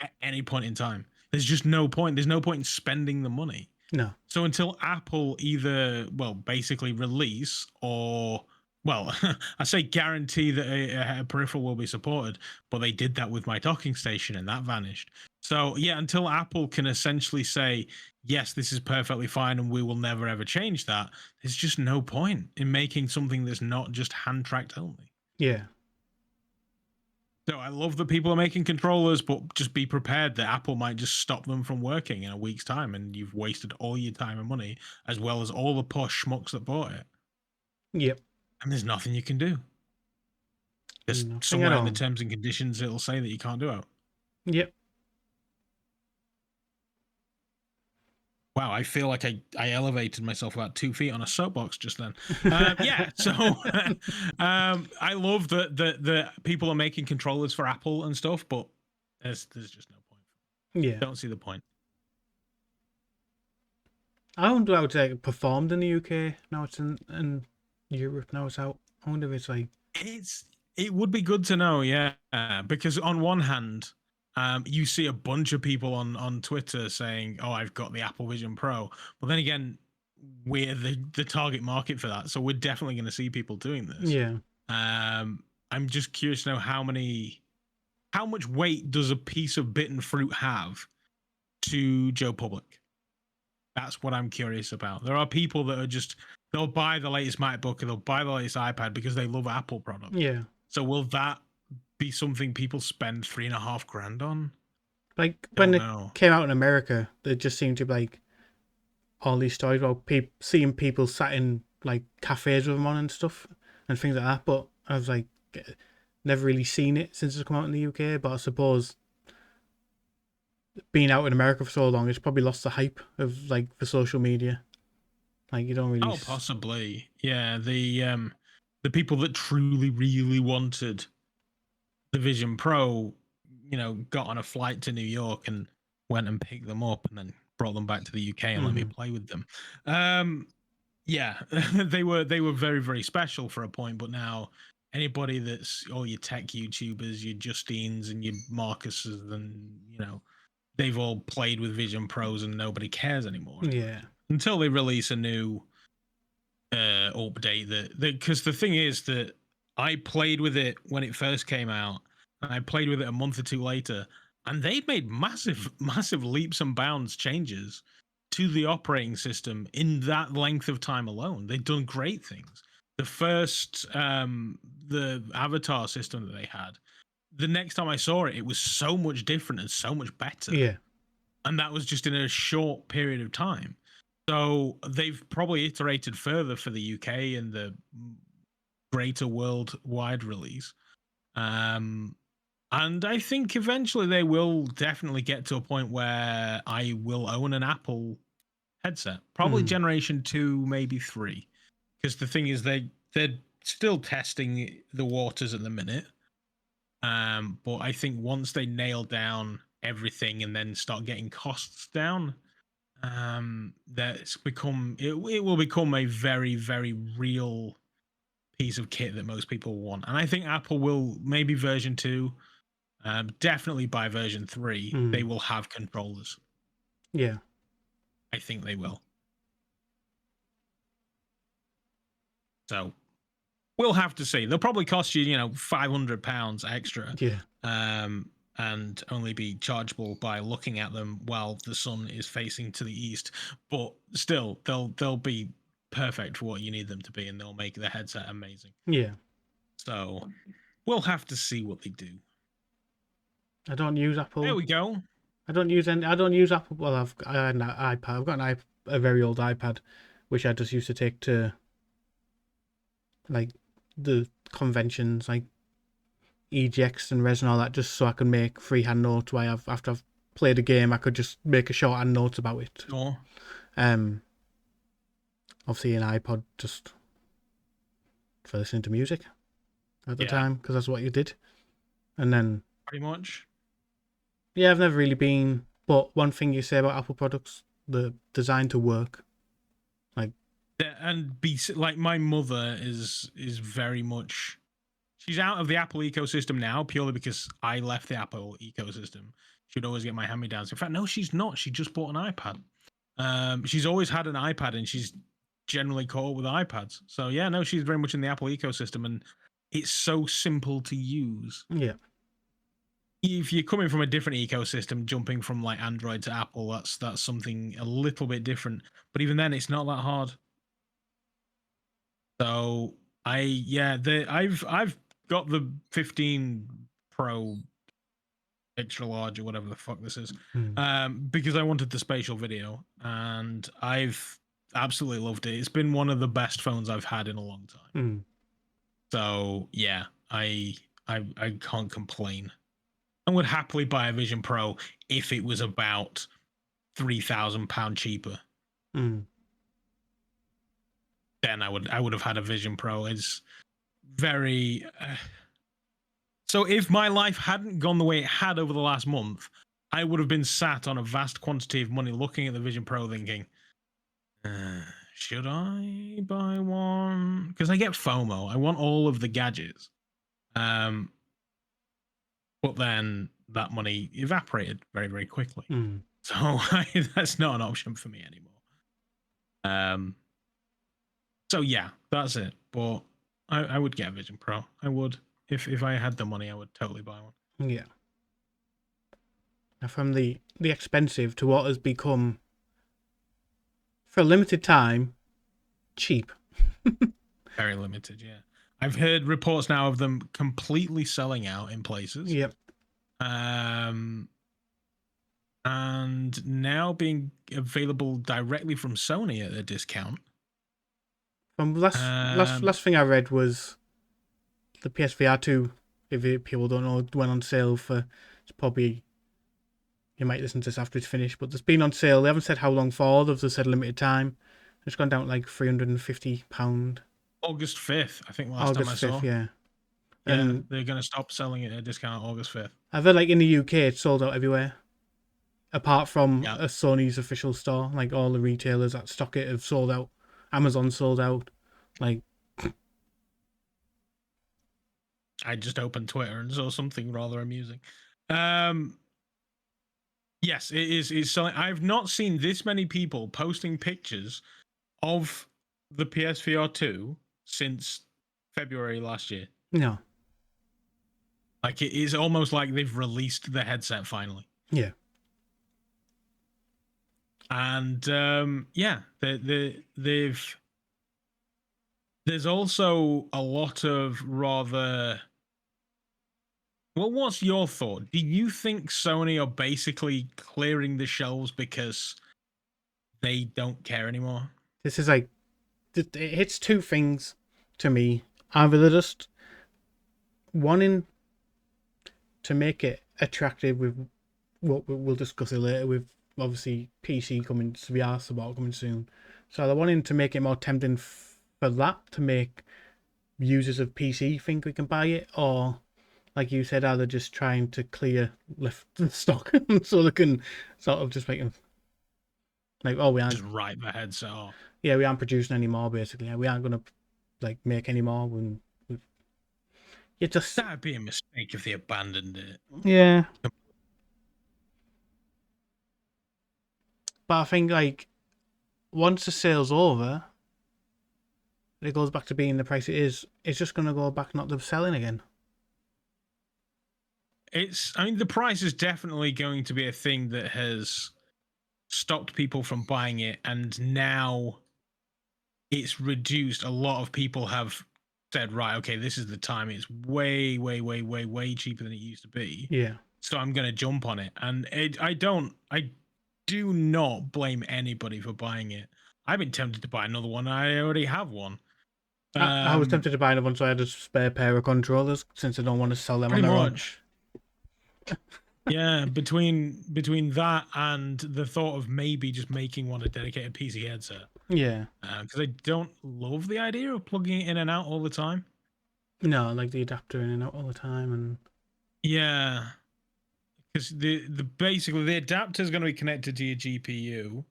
At any point in time. There's just no point. There's no point in spending the money. No. So until Apple either, basically release or, I say guarantee that a peripheral will be supported, but they did that with my docking station and that vanished. So yeah, until Apple can essentially say, yes, this is perfectly fine and we will never ever change that, there's just no point in making something that's not just hand tracked only. Yeah. So I love that people are making controllers, but just be prepared that Apple might just stop them from working in a week's time, and you've wasted all your time and money, as well as all the poor schmucks that bought it. Yep. And there's nothing you can do. There's somewhere in the terms and conditions it'll say that you can't do it. Yep. Wow, I feel like I elevated myself about 2 feet on a soapbox just then. Yeah, so I love that people are making controllers for Apple and stuff, but there's just no point. Yeah. Don't see the point. I wonder how it performed in the UK. Now it's in Europe. Now it's out. I wonder if it's like... It would be good to know, yeah. Because on one hand... you see a bunch of people on Twitter saying, oh, I've got the Apple Vision Pro. But then again, we're the target market for that. So we're definitely going to see people doing this. Yeah. I'm just curious to know how much weight does a piece of bitten fruit have to Joe Public? That's what I'm curious about. There are people that are just, they'll buy the latest MacBook or they'll buy the latest iPad because they love Apple products. Yeah. So will that be something people spend $3,500 on? Like when it came out in America, there just seemed to be like all these stories about seeing people sat in like cafes with them on and stuff and things like that. But I was like, never really seen it since it's come out in the UK. But I suppose being out in America for so long, it's probably lost the hype of like the social media. Like you don't really. Oh, possibly. Yeah, the people that truly, really wanted the Vision Pro, got on a flight to New York and went and picked them up and then brought them back to the UK and let me play with them. Yeah, they were very, very special for a point, but now anybody that's all your tech YouTubers, your Justines and your Marcuses, and they've all played with Vision Pros and nobody cares anymore. Yeah. Until they release a new update because the thing is that I played with it when it first came out, and I played with it a month or two later, and they'd made massive leaps and bounds changes to the operating system in that length of time alone. They'd done great things. The first, the avatar system that they had, the next time I saw it, it was so much different and so much better. Yeah. And that was just in a short period of time. So they've probably iterated further for the UK and the greater worldwide release. And I think eventually they will definitely get to a point where I will own an Apple headset, probably generation 2, maybe 3. Because the thing is they're still testing the waters at the minute. But I think once they nail down everything and then start getting costs down, it will become a very, very real piece of kit that most people want. And I think Apple will, maybe version 2, definitely by version 3, they will have controllers. Yeah. I think they will. So we'll have to see. They'll probably cost you, £500 extra. Yeah. And only be chargeable by looking at them while the sun is facing to the east. But still, they'll be perfect for what you need them to be, and they'll make the headset amazing. Yeah. So we'll have to see what they do. I don't use Apple. There we go. I don't use Apple. Well, I had an iPad. I've got a very old iPad, which I just used to take to like the conventions, like EGX and Res and all that, just so I could make freehand notes. After I've played a game, I could just make a shorthand note about it. Oh. obviously an iPod just for listening to music at the time, because that's what you did. And then pretty much. Yeah, I've never really been. But one thing you say about Apple products, they're designed to work. Like, and be like, my mother is very much. She's out of the Apple ecosystem now purely because I left the Apple ecosystem. She'd always get my hand-me-downs. In fact, no, she's not. She just bought an iPad. She's always had an iPad, and she's generally caught up with iPads. So yeah, no, she's very much in the Apple ecosystem, and it's so simple to use. Yeah. If you're coming from a different ecosystem, jumping from like Android to Apple, that's something a little bit different. But even then, it's not that hard. So I've got the 15 Pro extra large or whatever the fuck this is, because I wanted the spatial video, and I've absolutely loved it. It's been one of the best phones I've had in a long time. So yeah, I can't complain. I would happily buy a Vision Pro if it was about £3,000 cheaper. Then I would have had a Vision Pro. It's very. So if my life hadn't gone the way it had over the last month, I would have been sat on a vast quantity of money looking at the Vision Pro thinking, should I buy one? Because I get FOMO. I want all of the gadgets. But then that money evaporated very, very quickly. So that's not an option for me anymore. So yeah, that's it. But I would get a Vision Pro. I would. If I had the money, I would totally buy one. Yeah. Now from the expensive to what has become, for a limited time, cheap. Very limited, yeah. I've heard reports now of them completely selling out in places. Yep. And now being available directly from Sony at a discount. From last thing I read was the PSVR 2, if people don't know, went on sale for, it's probably, you might listen to this after it's finished, but it's been on sale. They haven't said how long for, they've just said limited time. It's gone down to like £350. August 5th, I think last time I saw. August 5th, yeah. And they're going to stop selling it at a discount August 5th. I've heard like in the UK it's sold out everywhere. Apart from a Sony's official store. Like all the retailers that stock it have sold out. Amazon sold out. Like, I just opened Twitter and saw something rather amusing. Yes, it is. It's selling. I've not seen this many people posting pictures of the PSVR 2 since February last year. No. Like, it is almost like they've released the headset finally. Yeah. And they've. There's also a lot of rather. Well, what's your thought? Do you think Sony are basically clearing the shelves because they don't care anymore? This is like, it hits two things to me. Either they're just wanting to make it attractive with what we'll discuss it later, with obviously PC coming, VR support coming soon. So they're wanting to make it more tempting for that, to make users of PC think we can buy it, or like you said, are they just trying to clear left stock so they can sort of just make them like, oh, we aren't just write the headset off. Yeah, we aren't producing anymore. Basically, we aren't gonna like make any more. You just, that'd be a mistake if they abandoned it. Yeah, but I think like once the sale's over, it goes back to being the price it is. It's just gonna go back not to selling again. I mean, the price is definitely going to be a thing that has stopped people from buying it, and now it's reduced. A lot of people have said, right, okay, this is the time. It's way, way, way, way, way cheaper than it used to be. Yeah. So I'm going to jump on it. And I do not blame anybody for buying it. I've been tempted to buy another one. I already have one. I was tempted to buy another one, so I had a spare pair of controllers, since I don't want to sell them on their own. Yeah, between that and the thought of maybe just making one a dedicated PC headset. Yeah. Because I don't love the idea of plugging it in and out all the time. No, like the adapter in and out all the time, and yeah, because basically the adapter is going to be connected to your GPU.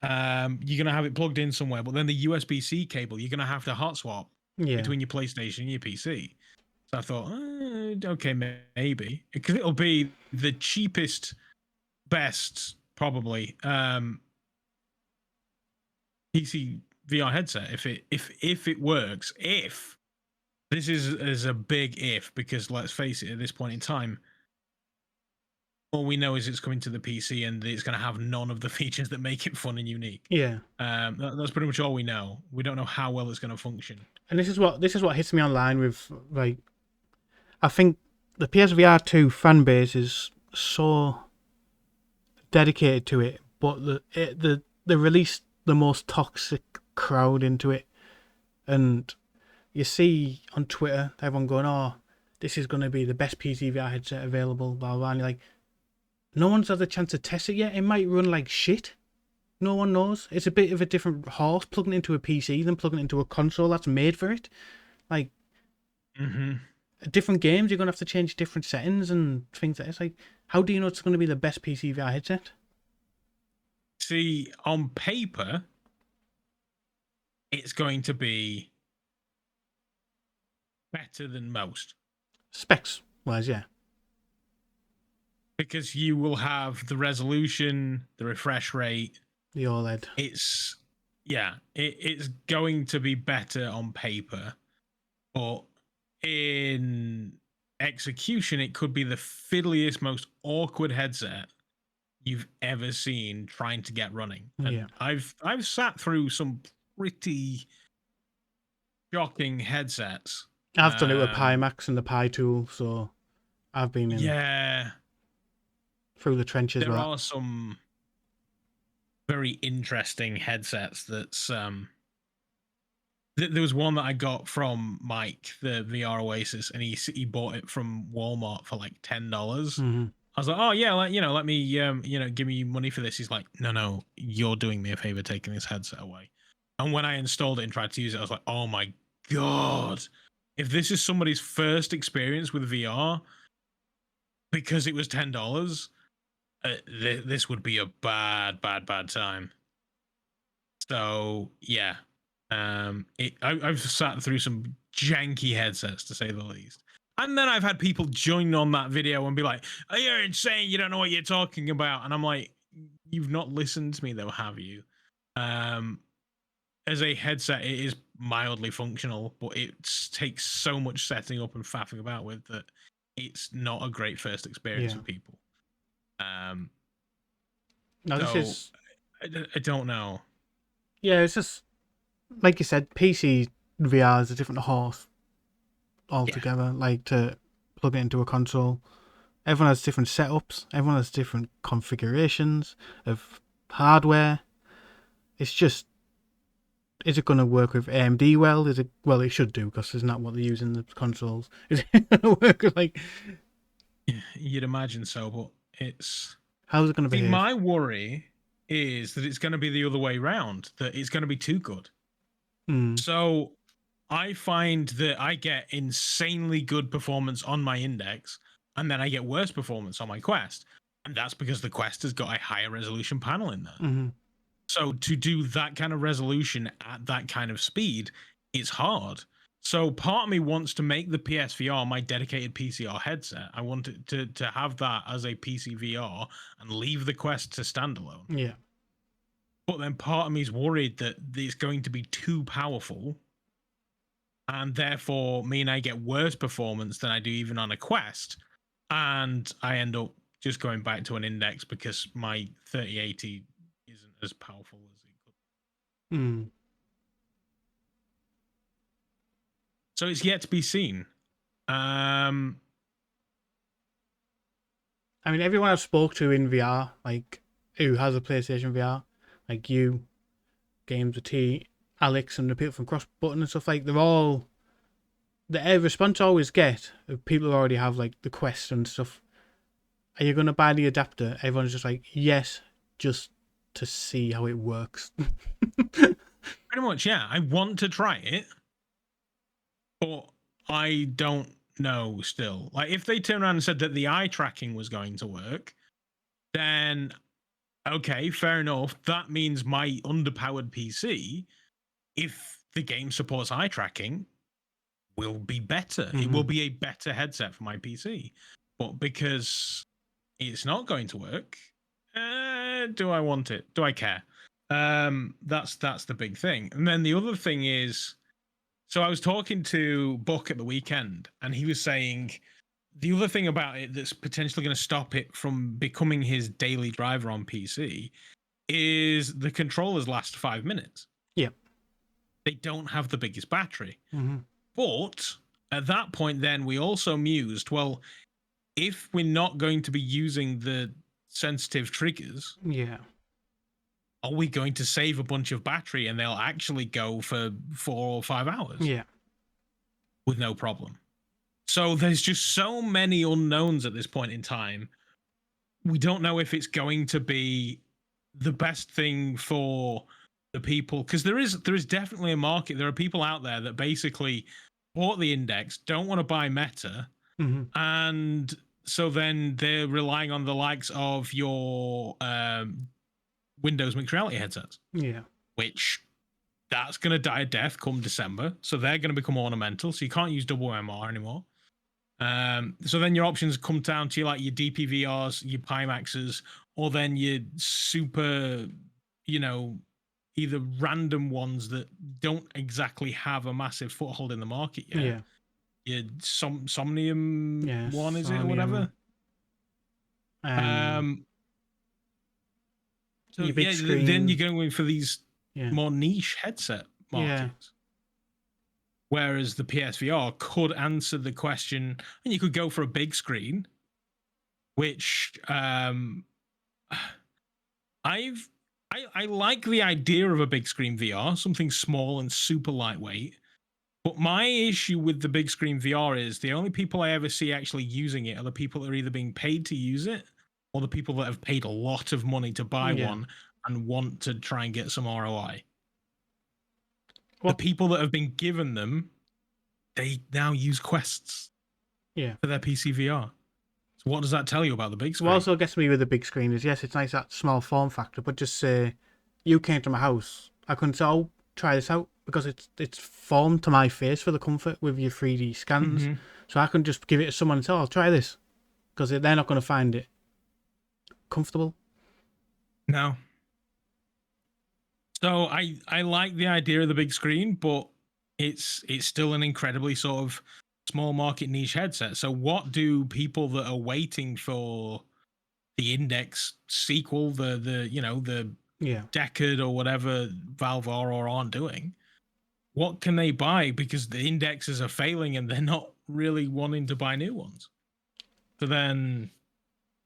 You're going to have it plugged in somewhere, but then the USB-C cable, you're going to have to hot swap between your PlayStation and your PC. So I thought, okay, maybe, because it'll be the cheapest, best, probably PC VR headset if it works. If this is a big if, because let's face it, at this point in time, all we know is it's coming to the PC and it's going to have none of the features that make it fun and unique. Yeah. That's pretty much all we know. We don't know how well it's going to function. And this is what hits me online with, like, I think the PSVR 2 fan base is so dedicated to it, but they released the most toxic crowd into it, and you see on Twitter everyone going, "Oh, this is going to be the best PC VR headset available," blah blah. And you're like, no one's had the chance to test it yet. It might run like shit. No one knows. It's a bit of a different horse plugging it into a PC than plugging it into a console that's made for it. Like, different games, you're going to have to change different settings and things like that. It's like, how do you know it's going to be the best PC VR headset? See, on paper, it's going to be better than most. Specs wise, yeah. Because you will have the resolution, the refresh rate, the OLED. It's going to be better on paper, but in execution, it could be the fiddliest, most awkward headset you've ever seen trying to get running. And I've sat through some pretty shocking headsets. I've done it with Pimax and the Pi tool, so I've been in through the trenches. There are some very interesting headsets that's there was one that I got from Mike, the VR Oasis, and he bought it from Walmart for like $10. I was like, oh yeah, let me give me money for this. He's like, no, you're doing me a favor taking this headset away. And when I installed it and tried to use it, I was like, oh my god, if this is somebody's first experience with VR, because it was $10, this would be a bad time. So yeah, I've sat through some janky headsets, to say the least. And then I've had people join on that video and be like, oh, you're insane, you don't know what you're talking about. And I'm like, you've not listened to me though, have you? As a headset, it is mildly functional, but it takes so much setting up and faffing about with that it's not a great first experience for people. This is... I don't know. Yeah, it's just, like you said, PC VR is a different horse altogether. Like, to plug it into a console, everyone has different setups, everyone has different configurations of hardware. It's just, is it going to work with AMD well? Well, it should do, because isn't that what they use in the consoles? Is it going to work with, like... You'd imagine so, but it's... How's it going to be? My worry is that it's going to be the other way around, that it's going to be too good. So I find that I get insanely good performance on my Index, and then I get worse performance on my Quest. And that's because the Quest has got a higher resolution panel in there. So to do that kind of resolution at that kind of speed, it's hard. So part of me wants to make the PSVR my dedicated PCR headset. I want it to have that as a PC VR and leave the Quest to standalone. Yeah. But then part of me is worried that it's going to be too powerful, and therefore mean I get worse performance than I do even on a Quest, and I end up just going back to an Index because my 3080 isn't as powerful as it could. So it's yet to be seen. I mean, everyone I've spoke to in VR, like, who has a PlayStation VR, like you, Games with T, Alex, and the people from Cross Button and stuff, like, they're all... The response I always get of people who already have, like, the Quest and stuff, are you going to buy the adapter? Everyone's just like, yes, just to see how it works. Pretty much, yeah. I want to try it, but I don't know still. Like, if they turn around and said that the eye tracking was going to work, then okay, fair enough. That means my underpowered PC, if the game supports eye tracking, will be better. It will be a better headset for my PC. But because it's not going to work, do I want it? Do I care? That's the big thing. And then the other thing is, so I was talking to Buck at the weekend, and he was saying the other thing about it that's potentially going to stop it from becoming his daily driver on PC is the controllers last 5 minutes. Yeah. They don't have the biggest battery. Mm-hmm. But at that point, then we also mused, well, if we're not going to be using the sensitive triggers, yeah, are we going to save a bunch of battery and they'll actually go for 4 or 5 hours? Yeah. With no problem. So there's just so many unknowns at this point in time. We don't know if it's going to be the best thing for the people, because there is definitely a market. There are people out there that basically bought the Index, don't want to buy Meta, and so then they're relying on the likes of your Windows mixed reality headsets. Yeah. Which that's going to die a death come December. So they're going to become ornamental. So you can't use double MR anymore. So then your options come down to like your DPVRs, your Pimaxes, or then your super, either random ones that don't exactly have a massive foothold in the market yet. Yeah. Your Somnium one, is it, or whatever? So your big screen. then you're going for these more niche headset markets. Whereas the PSVR could answer the question, and you could go for a big screen, which I like the idea of a big screen VR, something small and super lightweight. But my issue with the big screen VR is the only people I ever see actually using it are the people that are either being paid to use it or the people that have paid a lot of money to buy one and want to try and get some ROI. The people that have been given them, they now use Quests for their PC VR. So what does that tell you about the big screen? What also gets me with the big screen is, yes, it's nice that small form factor, but just say you came to my house, I couldn't say, oh, try this out, because it's formed to my face for the comfort with your 3D scans. So I can just give it to someone and say, oh, I'll try this, because they're not going to find it comfortable. No. So I like the idea of the big screen, but it's still an incredibly sort of small market niche headset. So what do people that are waiting for the Index sequel, the Decade or whatever Valve are or aren't doing? What can they buy? Because the indexes are failing and they're not really wanting to buy new ones. So then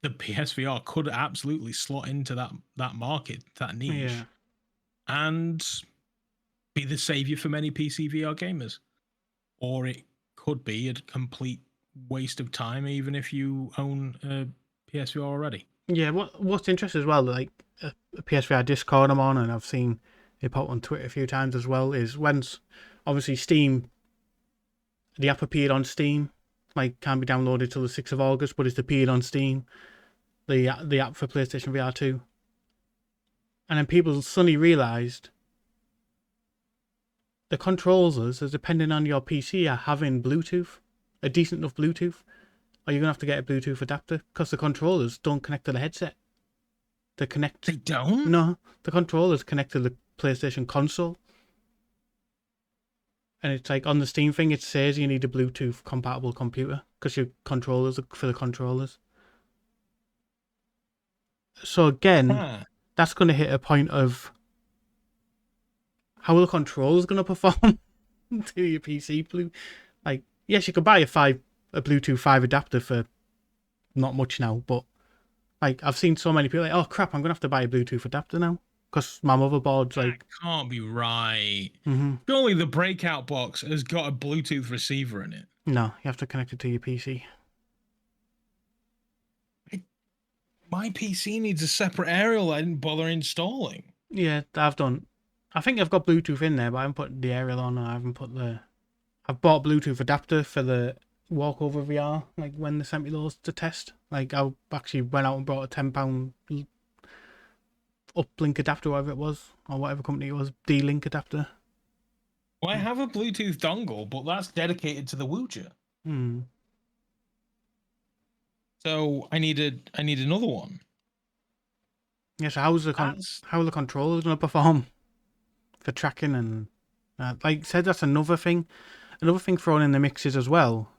the PSVR could absolutely slot into that market, that niche. Yeah. And be the savior for many PC VR gamers. Or it could be a complete waste of time, even if you own a PSVR already. Yeah, what's interesting as well, like a PSVR Discord I'm on, and I've seen it pop on Twitter a few times as well, is when obviously Steam, the app appeared on Steam, like can't be downloaded till the 6th of August, but it's appeared on Steam, the app for PlayStation VR 2. And then people suddenly realised the controllers, as depending on your PC, are having Bluetooth, a decent enough Bluetooth, or you're going to have to get a Bluetooth adapter, because the controllers don't connect to the headset. They don't? No, the controllers connect to the PlayStation console. And it's like on the Steam thing, it says you need a Bluetooth compatible computer, because your controllers are for the controllers. So again, that's going to hit a point of how are the controllers going to perform to your PC. Like, yes, you could buy a Bluetooth 5 adapter for not much now, but like I've seen so many people like, oh crap, I'm going to have to buy a Bluetooth adapter now because my motherboard's like... That can't be right. Surely the Breakout box has got a Bluetooth receiver in it. No, you have to connect it to your PC. My PC needs a separate aerial I didn't bother installing. Yeah, I've done. I think I've got Bluetooth in there, but I haven't put the aerial on. I haven't put the. I've bought a Bluetooth adapter for the walkover VR. Like when they sent me those to test. Like I actually went out and bought a £10 uplink adapter, whatever it was, or whatever company it was, D-Link adapter. Well, I have a Bluetooth dongle, but that's dedicated to the Wooja. Hmm. So I need another one. Yeah, so how are the controllers going to perform for tracking and like I said, that's another thing. Another thing thrown in the mixes as well.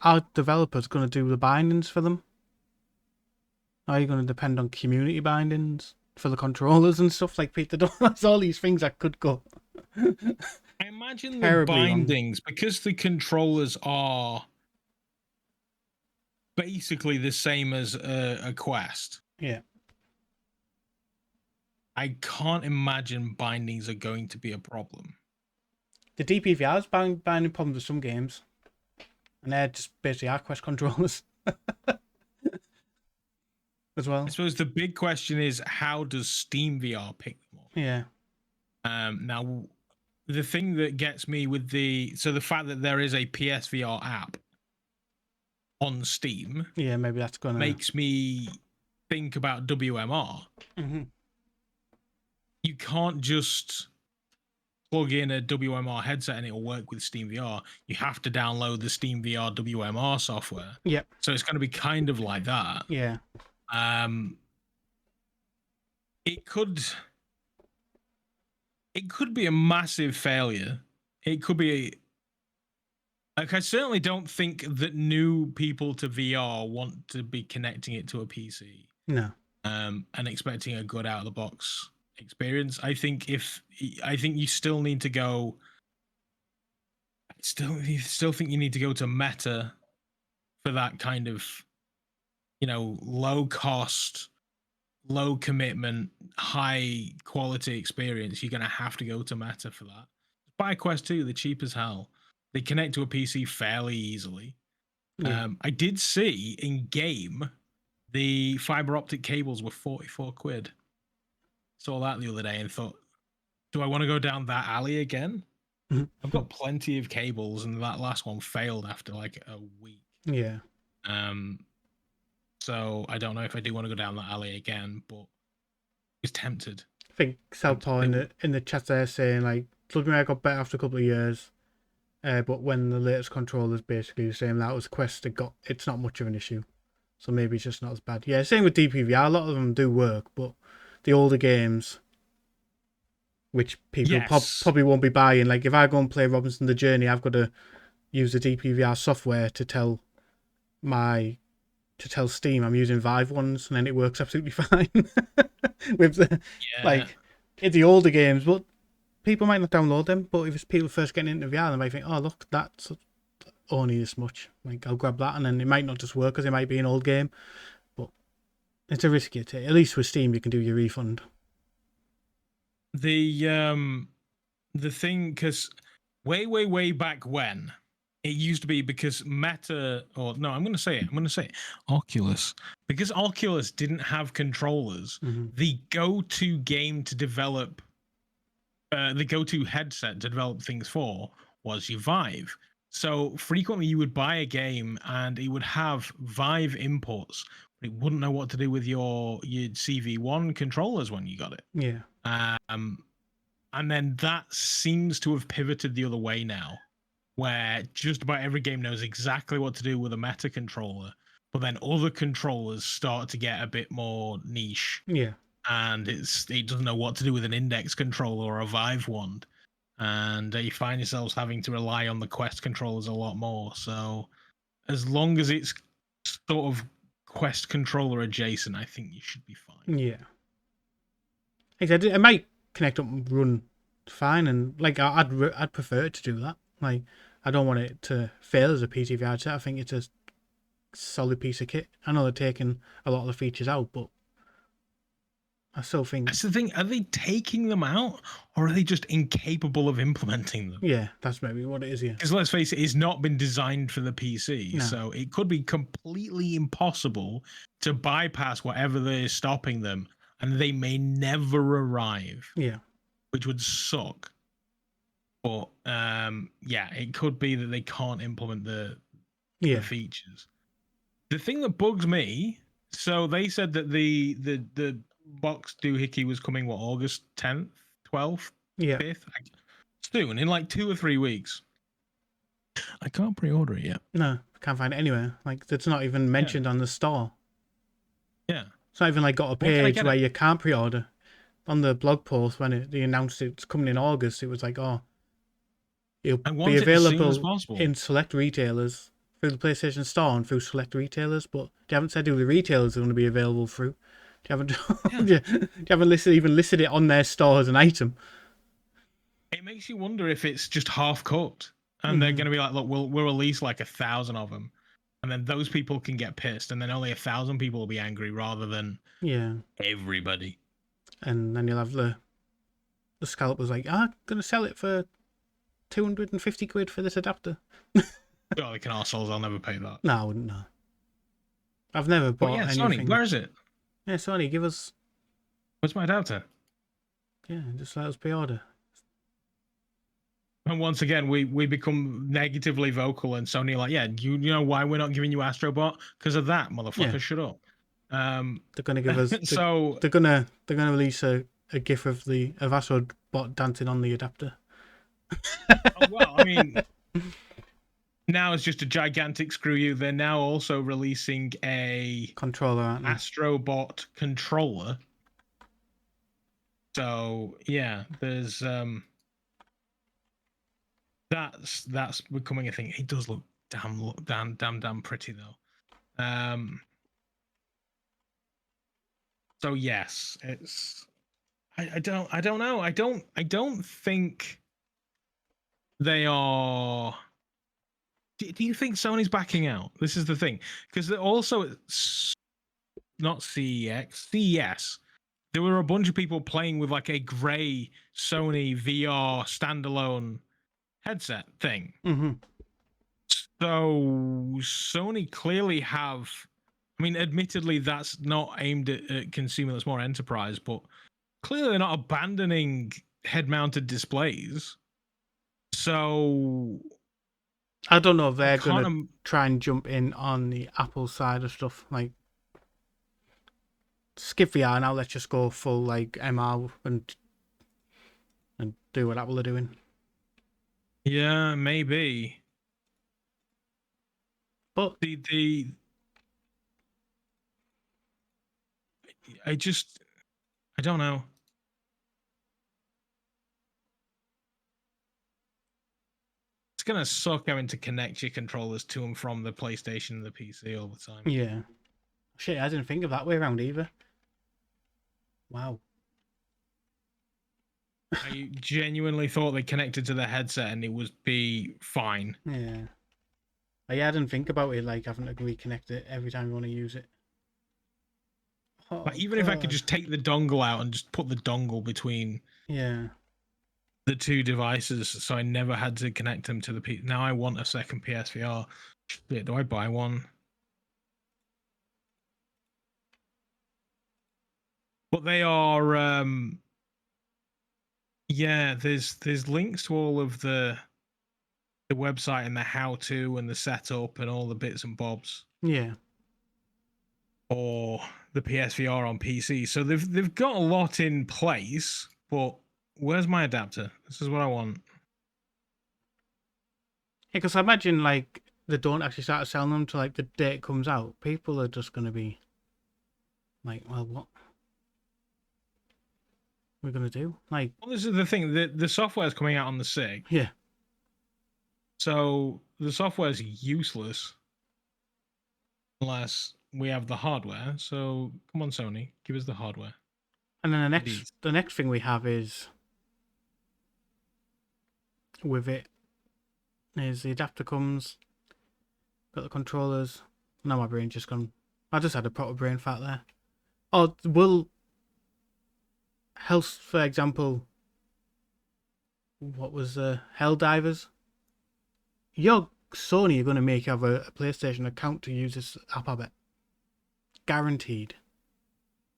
Are developers going to do the bindings for them? Are you going to depend on community bindings for the controllers and stuff like Peter? That's all these things that could go. I imagine the bindings, because the controllers are basically the same as a Quest. Yeah. I can't imagine bindings are going to be a problem. The DPVR's binding problems with some games. And they're just basically our Quest controllers. As well. I suppose the big question is, how does Steam VR pick them up? Yeah. Now, the thing that gets me with the fact that there is a PSVR app on Steam, yeah, maybe that's gonna makes me think about WMR. Mm-hmm. You can't just plug in a WMR headset and it'll work with Steam VR. You have to download the Steam VR WMR software. Yep. So it's going to be kind of like that. Yeah. It could be a massive failure. It could be like, I certainly don't think that new people to VR want to be connecting it to a PC. No. And expecting a good out of the box experience. I think you still need to go. You still think you need to go to Meta for that kind of, low cost, low commitment, high quality experience. You're gonna have to go to Meta for that. Buy Quest 2, they're cheap as hell. They connect to a PC fairly easily. Yeah. I did see in game the fiber optic cables were 44 quid. Saw that the other day and thought, do I want to go down that alley again? I've got plenty of cables, and that last one failed after like a week. Yeah. So I don't know if I do want to go down that alley again, but I was tempted. I think Southpaw in the chat there saying like Bloodmere got better after a couple of years. But when the latest controller's basically the same, that was Quest, it's not much of an issue. So maybe it's just not as bad. Yeah, same with DPVR. A lot of them do work, but the older games, which people probably won't be buying. Like if I go and play Robinson the Journey, I've got to use the DPVR software to tell Steam I'm using Vive ones, and then it works absolutely fine. With the older games, but people might not download them. But if it's people first getting into VR, they might think, oh look, that's only this much. Like I'll grab that, and then it might not just work because it might be an old game. But it's a risk you take. At least with Steam, you can do your refund. The thing, because way back when, it used to be because Meta, or no, I'm going to say it, Oculus. Because Oculus didn't have controllers, the go-to game to develop, the go-to headset to develop things for was your Vive. So frequently you would buy a game and it would have Vive inputs, but it wouldn't know what to do with your CV1 controllers when you got it. Yeah. And then that seems to have pivoted the other way now, where just about every game knows exactly what to do with a Meta controller, but then other controllers start to get a bit more niche. Yeah. And it doesn't know what to do with an index controller or a Vive wand. And you find yourselves having to rely on the Quest controllers a lot more. So as long as it's sort of Quest controller adjacent, I think you should be fine. Yeah. Exactly. It might connect up and run fine, and like I'd prefer it to do that. Like I don't want it to fail as a PTVR set. I think it's a solid piece of kit. I know they're taking a lot of the features out, but I still think that's the thing. Are they taking them out, or are they just incapable of implementing them? Yeah, that's maybe what it is. Yeah, because let's face it, it's not been designed for the PC, No. so it could be completely impossible to bypass whatever they're stopping them, and they may never arrive. Yeah, which would suck. But yeah, it could be that they can't implement the features. The thing that bugs me, so they said that the box doohickey was coming August 10th, 12th, 5th, soon in like 2 or 3 weeks. I can't pre-order it yet. No, can't find it anywhere. Like it's not even mentioned on the store. Yeah, it's not even like got a page where you can't pre-order. On the blog post when they announced it's coming in August, it was like, oh, it'll be available in select retailers through the PlayStation Store and through select retailers, but they haven't said who the retailers are going to be available through. They haven't even listed it on their store as an item. It makes you wonder if it's just half cooked, and they're going to be like, look, we'll release like 1,000 of them, and then those people can get pissed, and then only 1,000 people will be angry rather than everybody. And then you'll have the scalpers like, I'm going to sell it for 250 quid for this adapter. Oh, they can arseholes. I'll never pay that. No, I wouldn't know. I've never bought anything. Sony, where is it? Yeah, Sony, give us... Where's my adapter? Yeah, just let us pre-order. And once again, we become negatively vocal, and Sony are like, yeah, you know why we're not giving you Astrobot? Because of that, motherfucker. Yeah. Shut up. They're gonna give us they're gonna release a GIF of Astrobot dancing on the adapter. Well, I mean, now it's just a gigantic screw you. They're now also releasing a controller, aren't they? Astrobot controller. So yeah, there's that's becoming a thing. It does look damn pretty though. So yes, it's I don't know. I don't think they are. Do you think Sony's backing out? This is the thing, because also not CES. There were a bunch of people playing with like a grey Sony VR standalone headset thing. Mm-hmm. So Sony clearly have. I mean, admittedly, that's not aimed at consumer. That's more enterprise, but clearly they're not abandoning head-mounted displays. So I don't know if they're going to try and jump in on the Apple side of stuff. Like, skip VR now, let's just go full like MR and do what Apple are doing. Yeah, maybe. But I don't know. It's gonna suck having to connect your controllers to and from the PlayStation and the PC all the time. Yeah. Shit, I didn't think of that way around either. Wow. I genuinely thought they connected to the headset and it would be fine. Yeah. I didn't think about it like having to reconnect it every time you want to use it. Like, even if I could just take the dongle out and just put the dongle between the two devices, so I never had to connect them to the PC. Now I want a second PSVR. Shit, do I buy one? But they are, yeah. There's links to all of the website and the how-to and the setup and all the bits and bobs. Yeah. Or the PSVR on PC. So they've got a lot in place, but where's my adapter? This is what I want. Yeah, because I imagine like they don't actually start selling them till like the day it comes out. People are just going to be like, well, what we're going to do? Like, well, this is the thing. The software is coming out on the 6th. Yeah. So the software is useless unless we have the hardware. So come on, Sony, give us the hardware. And then the next thing we have is with it is the adapter comes, got the controllers. Now my brain just gone. I just had a proper brain fart there. Oh, will Health, for example, what was Helldivers? You're Sony are going to make you have a PlayStation account to use this app, I bet. Guaranteed.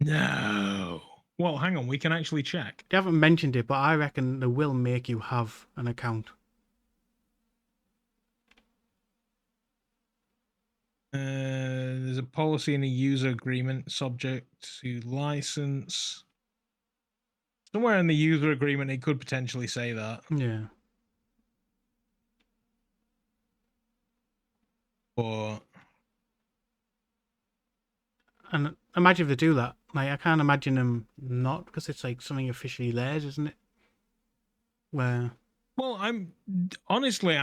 No. Well, hang on. We can actually check. They haven't mentioned it, but I reckon they will make you have an account. There's a policy in a user agreement subject to license. Somewhere in the user agreement, it could potentially say that. Yeah. But And imagine if they do that. Like, I can't imagine them not, because it's like something officially theirs, isn't it? Where... Well, I'm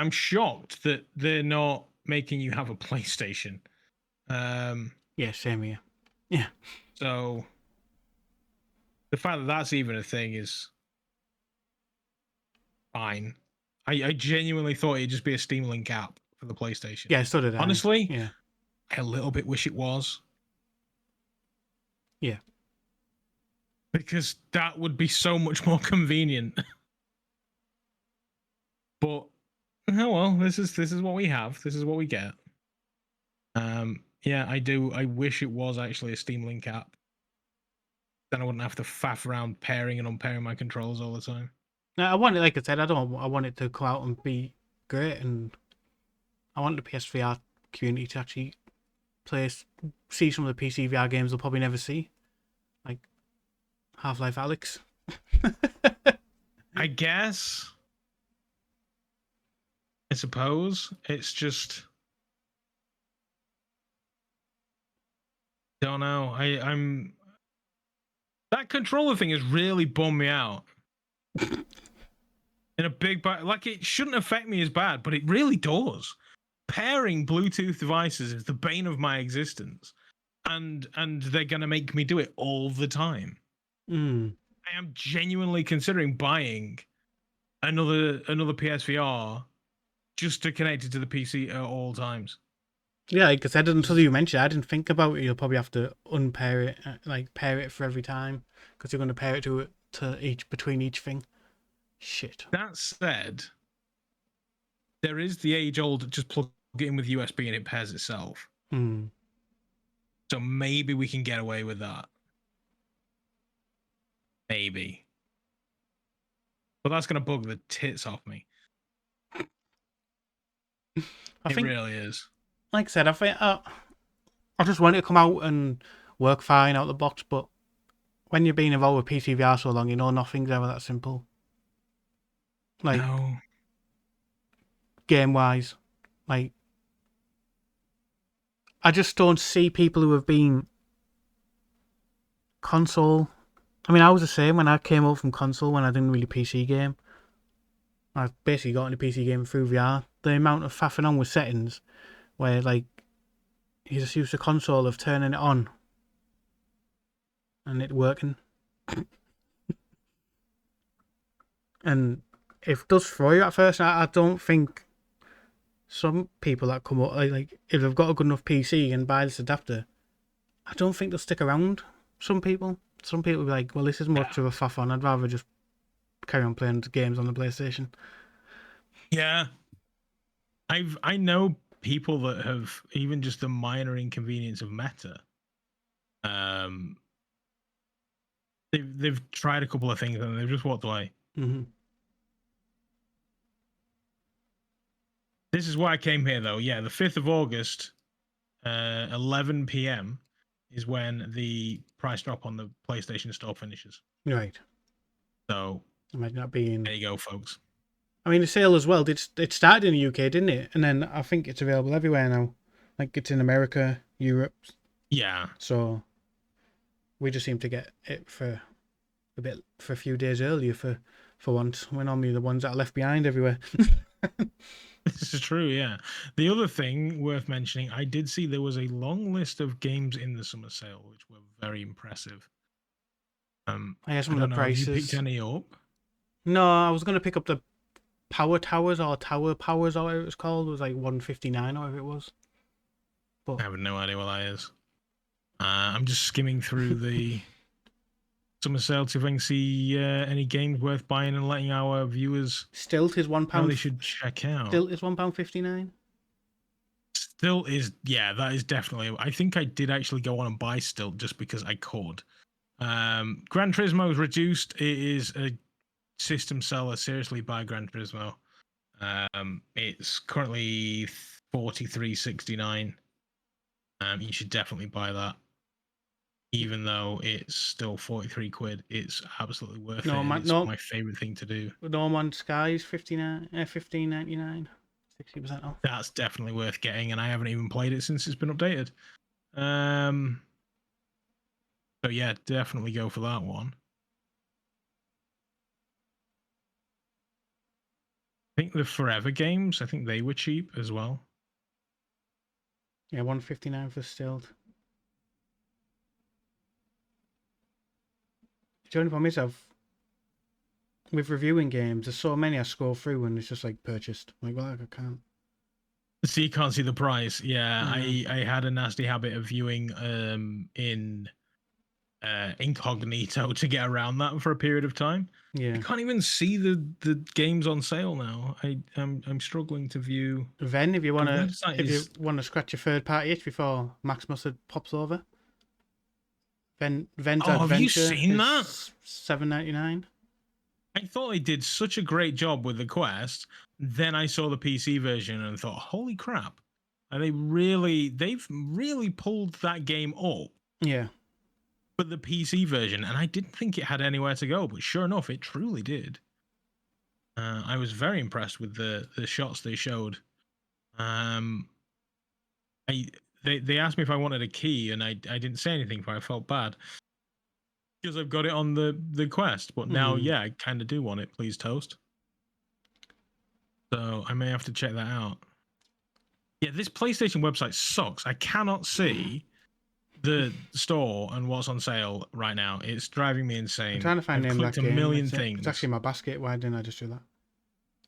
shocked that they're not making you have a PlayStation. Yeah, same here. Yeah. So the fact that that's even a thing is fine. I genuinely thought it'd just be a Steam Link app for the PlayStation. Yeah, so did I. Honestly, yeah. I a little bit wish it was. Yeah. Because that would be so much more convenient. But oh well, this is what we have. This is what we get. Yeah, I do. I wish it was actually a Steam Link app. Then I wouldn't have to faff around pairing and unpairing my controls all the time. Now, I want it, like I said, I want it to come out and be great, and I want the PSVR community to actually see some of the PC VR games they'll probably never see, like Half-Life Alyx. I guess. I suppose it's just. Don't know. I'm. That controller thing has really bummed me out. In a big, like, it shouldn't affect me as bad, but it really does. Pairing Bluetooth devices is the bane of my existence, and they're gonna make me do it all the time. I am genuinely considering buying another PSVR just to connect it to the PC at all times. Yeah, like I said, until you mentioned it, I didn't think about it. You'll probably have to unpair it, like pair it for every time, because you're going to pair it to between each thing. Shit. That said, there is the age-old just plug it in with USB and it pairs itself. So maybe we can get away with that. Maybe. But that's going to bug the tits off me. It really is. Like I said, I think I just want it to come out and work fine out the box, but when you've been involved with PC VR so long, you know nothing's ever that simple. Like, no. Game-wise. Like, I just don't see people who have been console. I mean, I was the same when I came up from console when I didn't really PC game. I basically got into PC game through VR. The amount of faffing on with settings where, like, you just use the console of turning it on and it working. And it does throw you at first. I don't think some people that come up, like, if they've got a good enough PC and buy this adapter, I don't think they'll stick around. Some people will be like, well, this is much of a faff on. I'd rather just carry on playing games on the PlayStation. Yeah. I know people that have even just the minor inconvenience of Meta. They've tried a couple of things and they've just walked away. This is why I came here, though. Yeah, the 5th of August, 11 p.m. is when the price drop on the PlayStation Store finishes. Right. So, imagine that being... There you go, folks. I mean, the sale as well, it started in the UK, didn't it? And then I think it's available everywhere now. Like, it's in America, Europe. Yeah. So, we just seem to get it for a few days earlier for once. We're normally the ones that are left behind everywhere. This is true, yeah. The other thing worth mentioning, I did see there was a long list of games in the summer sale, which were very impressive. I guess some of the prices. Have you picked any up? No, I was going to pick up the Power Towers or Tower Powers or whatever it was called. It was like $159 or whatever it was. But I have no idea what that is. I'm just skimming through the summer sale to think see any games worth buying and letting our viewers Stilt is £1. know they should check out. Stilt is £1.59. Stilt is, yeah, that is definitely. I think I did actually go on and buy Stilt just because I could. Gran Turismo is reduced. It is a system seller. Seriously, buy Gran Turismo. It's currently 43.69. You should definitely buy that. Even though it's still 43 quid, it's absolutely worth it. It's my favorite thing to do. No Man's Sky is 15.99, 60% off. That's definitely worth getting, and I haven't even played it since it's been updated. So yeah, definitely go for that one. I think the Forever games, I think they were cheap as well. Yeah, £1.59 for Stilt. The only problem is with reviewing games, there's so many I scroll through and it's just like purchased. I'm like, well, I can't. So you can't see the price. Yeah, I had a nasty habit of viewing in incognito to get around that for a period of time. Yeah, I can't even see the games on sale now. I'm struggling to view. Then if you want to scratch your third party itch before Max Mustard pops over, Ven's Adventure. Have you seen that? $7.99. I thought they did such a great job with the Quest. Then I saw the PC version and thought, holy crap! And they've really pulled that game up. Yeah. But the PC version, and I didn't think it had anywhere to go, but sure enough, it truly did. I was very impressed with the shots they showed. They asked me if I wanted a key, and I didn't say anything, but I felt bad because I've got it on the Quest. But now, yeah, I kind of do want it. Please, Toast. So I may have to check that out. Yeah, this PlayStation website sucks. I cannot see the store and what's on sale right now. It's driving me insane. I'm trying to find I've clicked a million things. It's actually in my basket. Why didn't I just do that?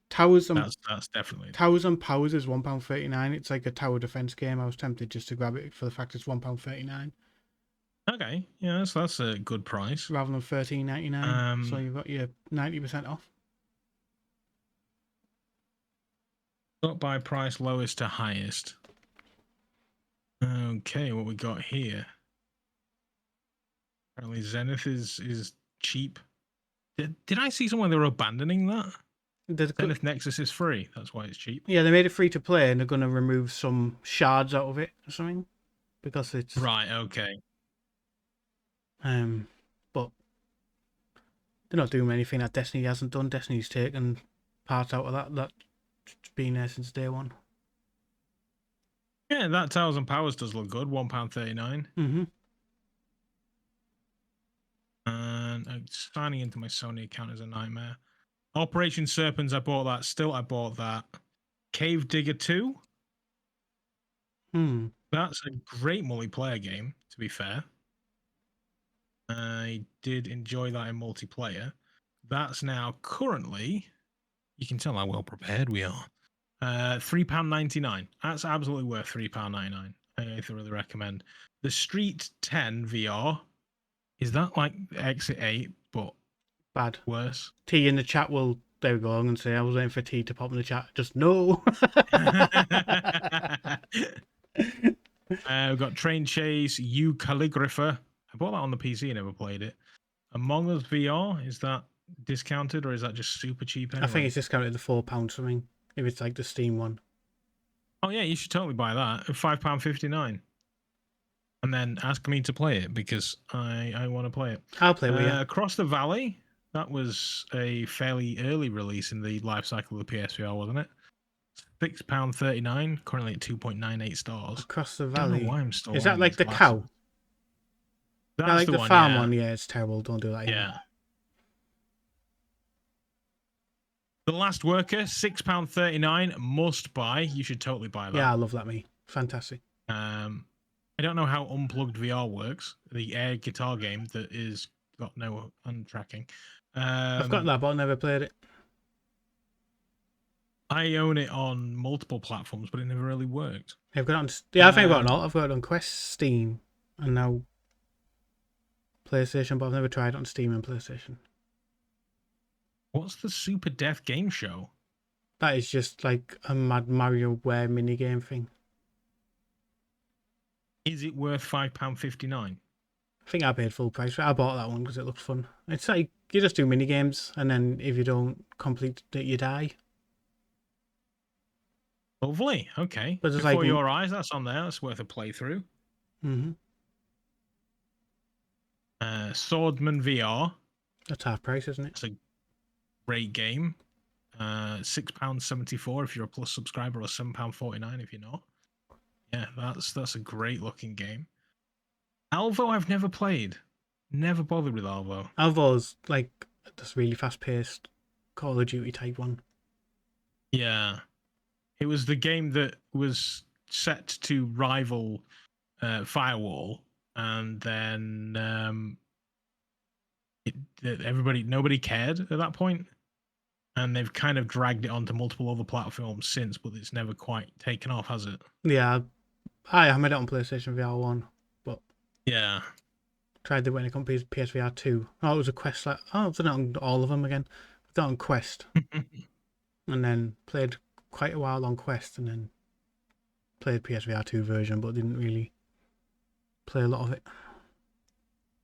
Towers and that's definitely Towers and Powers is £1.39. It's like a tower defense game. I was tempted just to grab it for the fact it's £1.39. Okay, yeah, that's a good price rather than $13.99. So you've got your 90% off. Not by price, lowest to highest. Okay, what we got here? Apparently, Zenith is cheap. Did I see somewhere they were abandoning that? Zenith Nexus is free. That's why it's cheap. Yeah, they made it free to play, and they're going to remove some shards out of it or something because it's right. Okay. But they're not doing anything that Destiny hasn't done. Destiny's taken parts out of that's been there since day one. Yeah, that Towers and Powers does look good. £1.39. Mm-hmm. And signing into my Sony account is a nightmare. Operation Serpents, I bought that. Still, I bought that. Cave Digger 2. That's a great multiplayer game, to be fair. I did enjoy that in multiplayer. That's now currently, you can tell how well prepared we are. £3.99. That's absolutely worth £3.99. I thoroughly recommend. The Street 10 VR. Is that like Exit 8, but bad? Worse. T in the chat will. There we go. I'm going to say I was waiting for T to pop in the chat. Just no. We've got Train Chase, You Calligrapher. I bought that on the PC, never played it. Among Us VR, is that discounted or is that just super cheap anyway? I think it's discounted to £4 something, if it's like the Steam one. Oh yeah, you should totally buy that at £5.59. And then ask me to play it because I want to play it. I'll play with you. Across the Valley, that was a fairly early release in the life cycle of the PSVR, wasn't it? £6.39, currently at 2.98 stars. Across the Valley. I don't know why I'm still is that like the glasses. cow? That's like the one, farm yeah. one? Yeah, it's terrible. Don't do that anymore. Yeah. The Last Worker, £6.39, must buy. You should totally buy that. Yeah, I love that, me. Fantastic. I don't know how Unplugged VR works, the air guitar game that is got no untracking. I've got that, but I've never played it. I own it on multiple platforms, but it never really worked. I've got it on. Yeah, I think I've got it on. I've got it on Quest, Steam, and now PlayStation, but I've never tried it on Steam and PlayStation. What's the Super Death Game Show? That is just like a Mad Mario Ware minigame thing. Is it worth £5.59? I think I paid full price for it. I bought that one because it looked fun. It's like you just do minigames, and then if you don't complete it, you die. Lovely. Okay. But there's Before like Your Eyes, that's on there. That's worth a playthrough. Mm-hmm. Swordman VR. That's half price, isn't it? It's a great game. £6.74 if you're a Plus subscriber, or £7.49 if you're not. Yeah, that's a great looking game. Alvo, I've never played. Never bothered with Alvo. Alvo's like this really fast paced Call of Duty type one. Yeah. It was the game that was set to rival Firewall, and then nobody cared at that point, and they've kind of dragged it onto multiple other platforms since, but it's never quite taken off, has it? Yeah, I made it on PlayStation VR 1, but yeah, tried it when it comes to PSVR 2. Oh, it was a Quest. I've done it on all of them again. I've done it on Quest, and then played quite a while on Quest, and then played PSVR 2 version, but didn't really play a lot of it.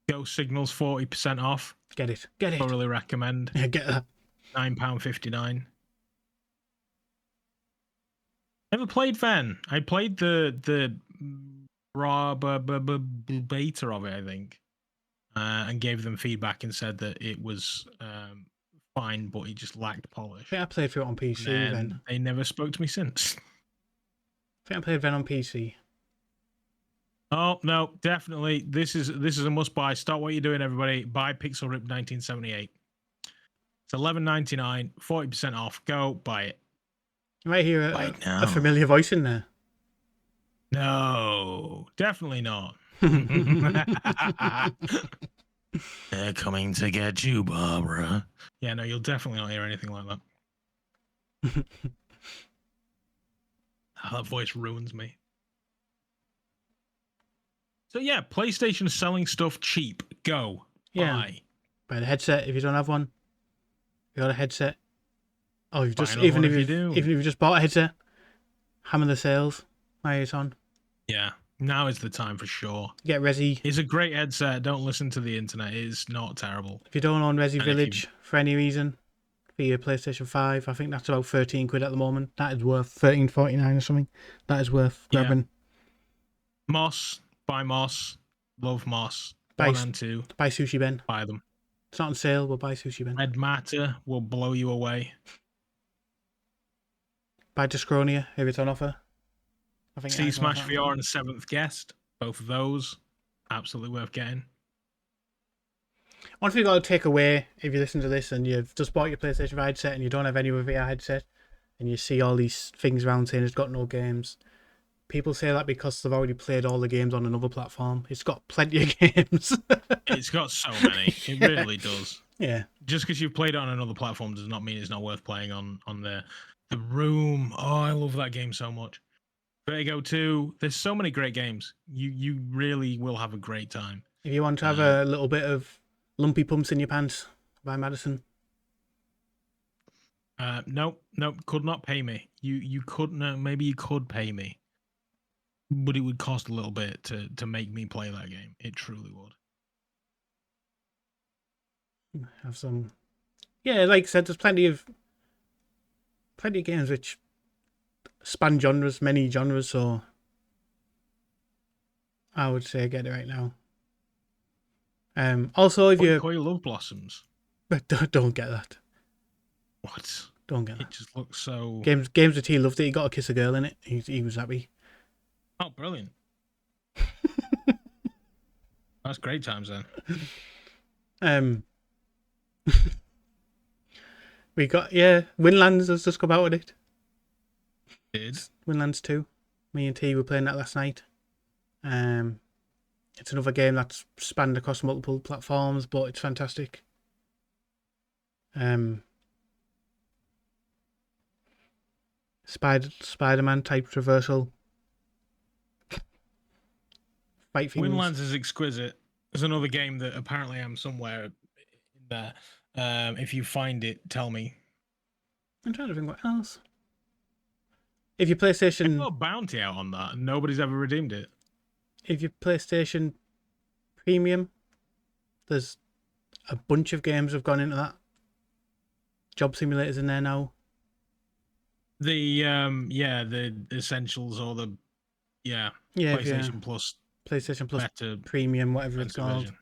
Go Signals 40% off. Get it. Thoroughly recommend. Yeah, get that. £9.59. Never played Ven. I played the raw beta of it, I think, and gave them feedback and said that it was fine, but it just lacked polish. I think I played through it on PC then. They never spoke to me since. I think I played Ven on PC. Oh no, definitely. This is a must buy. Stop what you're doing, everybody. Buy Pixel Rip 1978. It's $11.99, 40% off. Go buy it. You might hear a familiar voice in there. No, definitely not. They're coming to get you, Barbara. Yeah, no, you'll definitely not hear anything like that. That voice ruins me. So yeah, PlayStation selling stuff cheap. Go. Yeah. Buy the headset if you don't have one. You got a headset. Oh, you've just even if you just bought a headset, hammer the sales. Why it's on? Yeah, now is the time for sure. Get Resi. It's a great headset. Don't listen to the internet. It's not terrible. If you don't own Resi Village for any reason, for your PlayStation 5, I think that's about £13 at the moment. That is worth $13.49 or something. That is worth grabbing. Moss. Buy Moss. Love Moss. 1 and 2. Buy Sushi Ben. Buy them. It's not on sale, but buy Sushi Ben. Red Matter will blow you away. Buy Discronia if it's on offer. I think See Smash VR and Seventh Guest. Both of those. Absolutely worth getting. One thing you got to take away if you listen to this and you've just bought your PlayStation 5 headset and you don't have any VR headset and you see all these things around saying it's got no games. People say that because they've already played all the games on another platform. It's got plenty of games. It's got so many. It really does. Yeah. Just because you've played it on another platform does not mean it's not worth playing on the Room. Oh, I love that game so much. Vertigo 2. There's so many great games. You really will have a great time. If you want to have a little bit of lumpy pumps in your pants, buy Madison. Nope. Could not pay me. You could no. Maybe you could pay me, but it would cost a little bit to make me play that game. It truly would. Have some. Yeah, like I said, there's plenty of games which span genres, many genres. So I would say get it right now. Also, if you Koi Love Blossoms, but don't get that. What? Don't get that. It just looks so. Games that he loved it. He got to kiss a girl in it. He was happy. Oh, brilliant! That's great times then. We got Windlands has just come out with it. Did Windlands 2. Me and T were playing that last night. It's another game that's spanned across multiple platforms, but it's fantastic. Spider-Man type traversal. Fight things. Windlands is exquisite. There's another game that apparently I'm somewhere in there. If you find it, tell me. I'm trying to think what else. If your I PlayStation, got a bounty out on that, and nobody's ever redeemed it. if your PlayStation Premium, there's a bunch of games have gone into that. Job simulators in there now. The the essentials or the PlayStation Plus, PlayStation Plus better Premium, whatever it's called. version.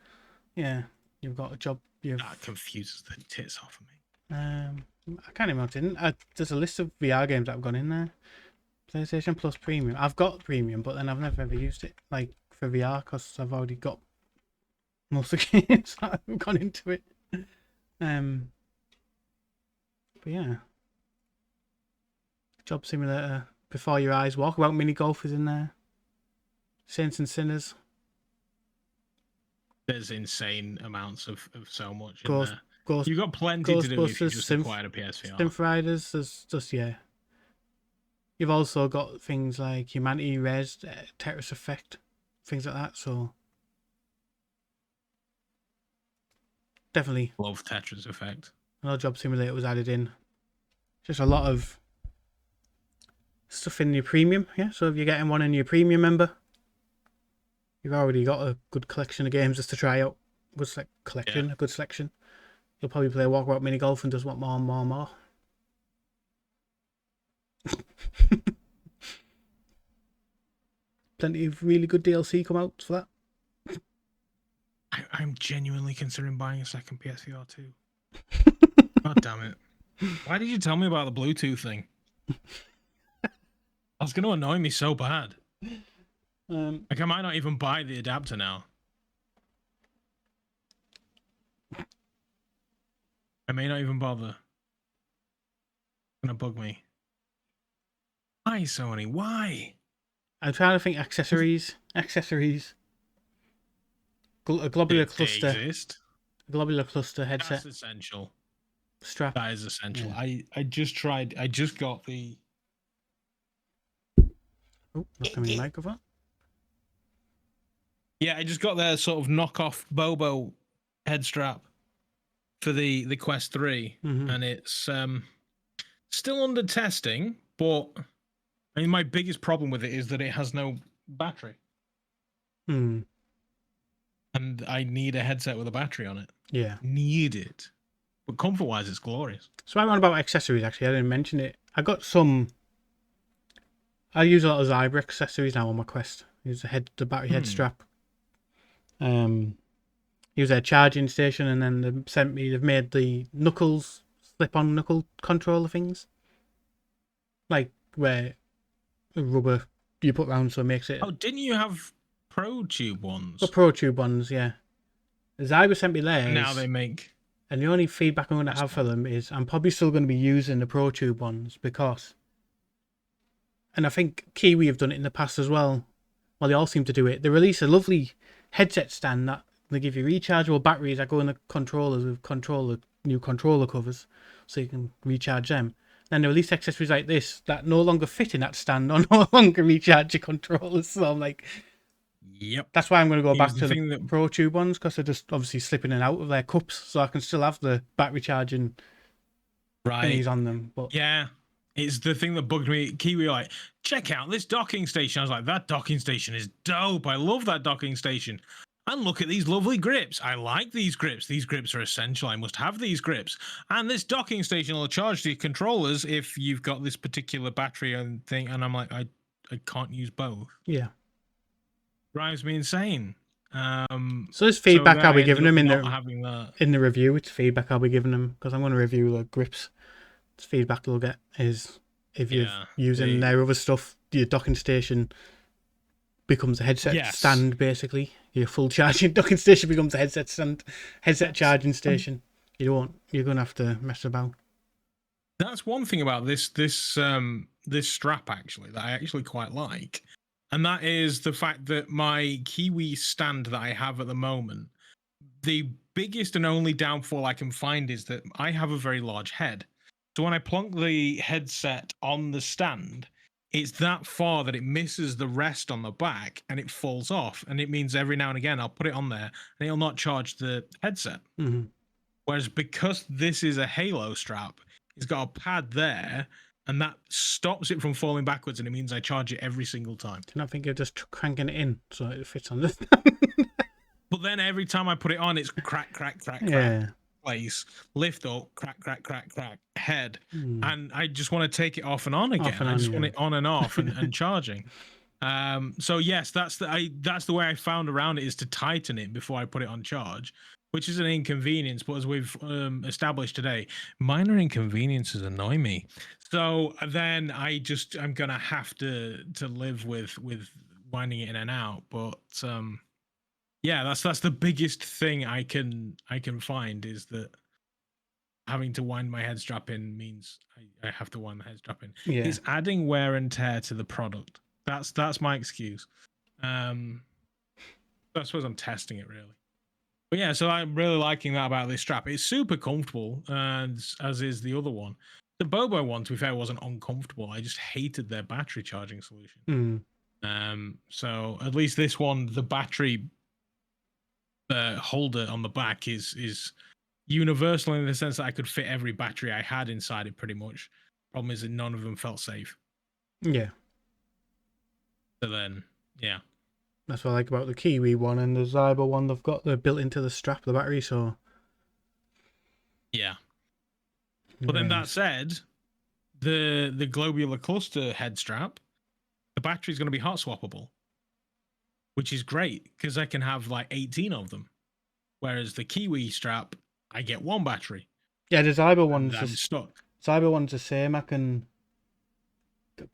Yeah, you've got a job. That confuses the tits off of me. I can't imagine. There's a list of VR games that have gone in there. PlayStation Plus Premium. I've got Premium, but then I've never ever used it like for VR because I've already got most of the games that have gone into it. But yeah, Job Simulator, Before Your Eyes, Walkabout Mini Golf is in there. Saints and Sinners. There's insane amounts of so much in there. You've got plenty to do if you just acquired a PSVR. Synth Riders, there's just, yeah. You've also got things like Humanity Res, Tetris Effect, things like that, so... Definitely. Love Tetris Effect. Another Job Simulator was added in. Just a lot of stuff in your premium, yeah? So if you're getting one in your premium member, you've already got a good collection of games just to try out. A good selection. You'll probably play Walkabout Mini Golf and just want more and more and more. Plenty of really good DLC come out for that. I'm genuinely considering buying a second PSVR 2. God damn it. Why did you tell me about the Bluetooth thing? That's going to annoy me so bad. Like, I might not even buy the adapter now. I may not even bother. It's going to bug me. Why, Sony? Why? I'm trying to think accessories. A globular cluster. Exist. A globular cluster headset. That's essential. Strap. That is essential. Yeah. I just got the... Oh, knocking my microphone. Yeah, I just got their sort of knockoff Bobo head strap for the Quest 3, and it's still under testing, but I mean, my biggest problem with it is that it has no battery. And I need a headset with a battery on it. Yeah. Need it. But comfort-wise, it's glorious. So I'm on about accessories, actually. I didn't mention it. I got some... I use a lot of Zyber accessories now on my Quest. Use the battery head strap. Use their charging station, and then they've made the knuckles, slip-on knuckle controller things. Like where the rubber you put round so it makes it... Oh, didn't you have Pro Tube ones? The Pro Tube ones, yeah. Zyber sent me theirs. Now they make... And the only feedback I'm going to have for them is I'm probably still going to be using the Pro Tube ones because... And I think Kiwi have done it in the past as well. Well, they all seem to do it. They release a lovely headset stand that they give you rechargeable batteries that go in the controllers with new controller covers, so you can recharge them. Then they release accessories like this that no longer fit in that stand or no longer recharge your controllers. So I'm like, yep. That's why I'm going to go back to the Pro Tube ones, because they're just obviously slipping in and out of their cups, so I can still have the battery charging thingies on them. But yeah. It's the thing that bugged me. Kiwi were like, check out this docking station. I was like, that docking station is dope. I love that docking station. And look at these lovely grips. I like these grips. These grips are essential. I must have these grips. And this docking station will charge the controllers if you've got this particular battery and thing. And I'm like, I can't use both. Yeah. Drives me insane. So there's feedback I'll be giving them in the review. It's feedback I'll be giving them because I'm going to review the grips. Feedback they'll get is if you're using their other stuff, your docking station becomes a headset stand, basically. Your full charging docking station becomes a headset charging station. You're going to have to mess about. That's one thing about this strap, actually, that I actually quite like. And that is the fact that my Kiwi stand that I have at the moment, the biggest and only downfall I can find is that I have a very large head. So when I plonk the headset on the stand, it's that far that it misses the rest on the back and it falls off. And it means every now and again I'll put it on there and it'll not charge the headset. Mm-hmm. Whereas because this is a Halo strap, it's got a pad there and that stops it from falling backwards, and it means I charge it every single time. Do you not think you're just cranking it in so it fits on this? But then every time I put it on, it's crack, Yeah. place, lift up, crack, head. And I just want to take it off and on again. I just want it on and off and charging. So yes, that's the way I found around it, is to tighten it before I put it on charge, which is an inconvenience. But as we've established today, minor inconveniences annoy me. So then I'm gonna have to live with winding it in and out. But yeah, that's the biggest thing I can find, is that having to wind my head strap in means I have to wind the head strap in. Yeah. It's adding wear and tear to the product. That's my excuse. I suppose I'm testing it, really. But yeah, so I'm really liking that about this strap. It's super comfortable, and as is the other one. The Bobo one, to be fair, wasn't uncomfortable. I just hated their battery charging solution. So at least this one, the battery holder on the back is universal in the sense that I could fit every battery I had inside it pretty much. Problem is that none of them felt safe. Yeah. So then, yeah. That's what I like about the Kiwi one and the Zyber one. They've got the built into the strap, the battery, so... Yeah. But then that said, the globular cluster head strap, the battery's going to be hot swappable, which is great because I can have like 18 of them. Whereas the Kiwi strap, I get one battery. Yeah, the Zyber one's stuck. Zyber one's the same. I can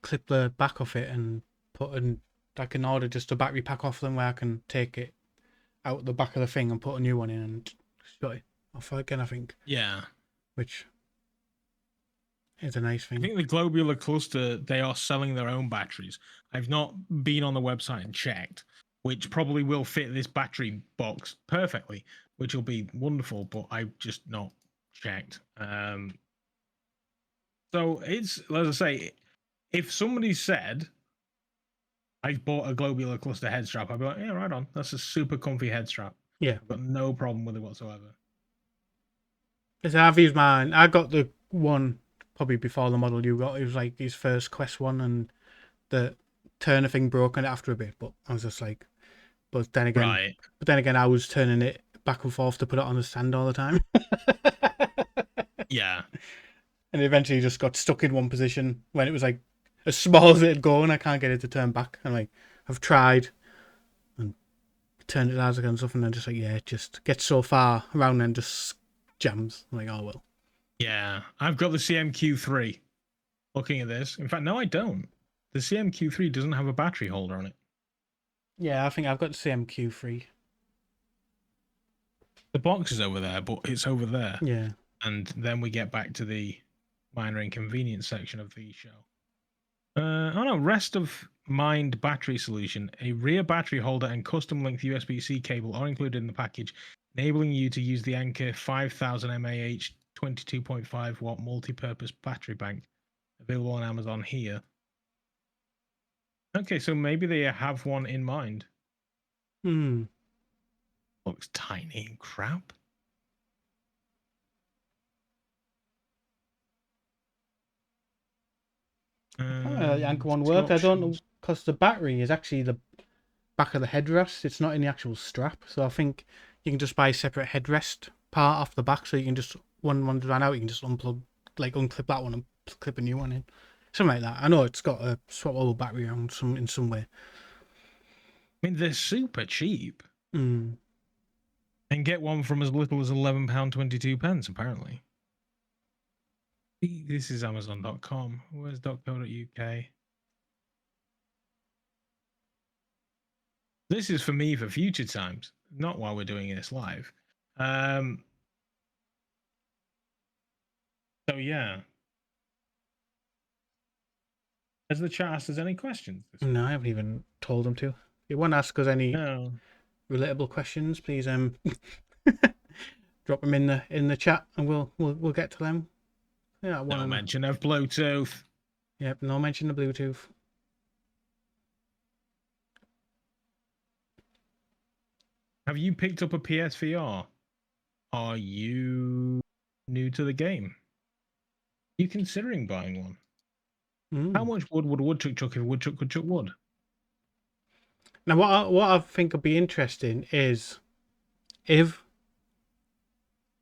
clip the back off it and I can order just a battery pack off them where I can take it out the back of the thing and put a new one in and shut it off again, I think. Yeah. Which is a nice thing. I think the globular cluster, they are selling their own batteries. I've not been on the website and checked, which probably will fit this battery box perfectly, which will be wonderful, but I've just not checked. So it's, as I say, if somebody said I've bought a globular cluster head strap, I'd be like, yeah, right on. That's a super comfy head strap. Yeah. I've got no problem with it whatsoever. Because I've used mine. I got the one probably before the model you got. It was like his first Quest one, and the turner thing broke after a bit, but I was just like, but then again, I was turning it back and forth to put it on the stand all the time. Yeah. And it eventually just got stuck in one position when it was like as small as it'd go, and I can't get it to turn back. And like, I've tried and turned it out and stuff, and then just like, yeah, it just gets so far around and just jams. I'm like, oh well. Yeah, I've got the CMQ3. Looking at this, in fact, no, I don't. The CMQ3 doesn't have a battery holder on it. Yeah, I think I've got the CMQ3. The box is over there, but it's over there. Yeah. And then we get back to the minor inconvenience section of the show. Oh no, rest of mind battery solution. A rear battery holder and custom length USB-C cable are included in the package, enabling you to use the Anker 5000 mAh 22.5 watt multi-purpose battery bank. Available on Amazon here. Okay, so maybe they have one in mind. Looks tiny and crap. The Anker one worked. I don't know, because the battery is actually the back of the headrest. It's not in the actual strap. So I think you can just buy a separate headrest part off the back. So you can just, when one's ran out, you can just unclip that one and clip a new one in. Something like that. I know it's got a swappable battery on in some way. I mean, they're super cheap. And get one from as little as £11.22, apparently. This is Amazon.com. Where's .co.uk? This is for me for future times, not while we're doing this live. So yeah. Has the chat asked us any questions? No, I haven't even told them to. If you want to ask us any relatable questions, please drop them in the chat, and we'll get to them. Yeah, no mention of Bluetooth. Yep, no mention of Bluetooth. Have you picked up a PSVR? Are you new to the game? Are you considering buying one? How much wood would Woodchuck chuck if Woodchuck could chuck wood? Now, what I think would be interesting is if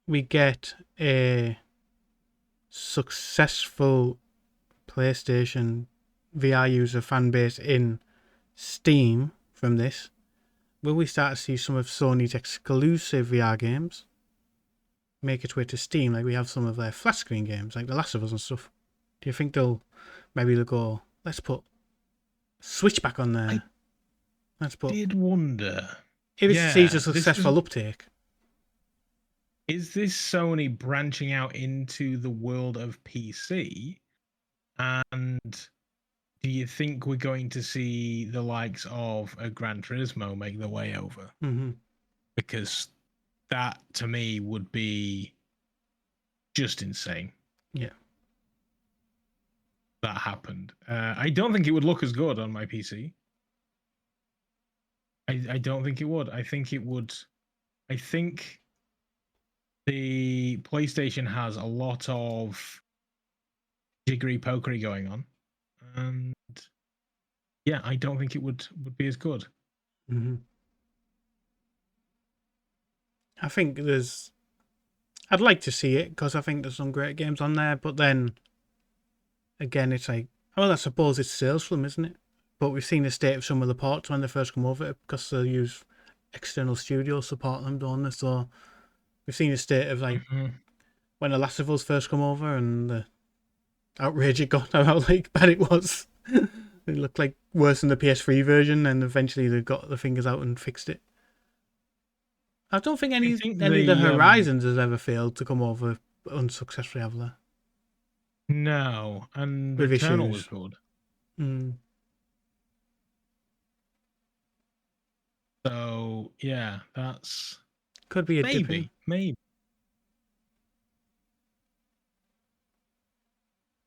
we get a successful PlayStation VR user fan base in Steam from this, will we start to see some of Sony's exclusive VR games make its way to Steam, like we have some of their flat screen games, like The Last of Us and stuff? Do you think they'll go, let's put Switchback on there? Did wonder. If it sees a successful uptake. Is this Sony branching out into the world of PC? And do you think we're going to see the likes of a Gran Turismo make their way over? Mm-hmm. Because that, to me, would be just insane. Yeah. That happened. I don't think it would look as good on my PC. I don't think it would. I think the PlayStation has a lot of jiggery pokery going on, and yeah, I don't think it would be as good. Mm-hmm. I think I'd like to see it because I think there's some great games on there, but then again, it's like, well, I suppose it's sales for them, isn't it? But we've seen the state of some of the ports when they first come over because they'll use external studios support them, don't they? So we've seen the state of like when The Last of Us first come over and the outrage it got, how like bad it was. It looked like worse than the PS3 version, and eventually they got the fingers out and fixed it. I don't think any of the Horizons has ever failed to come over unsuccessfully, have they? No, and Returnal was good. So yeah, that's could be a maybe.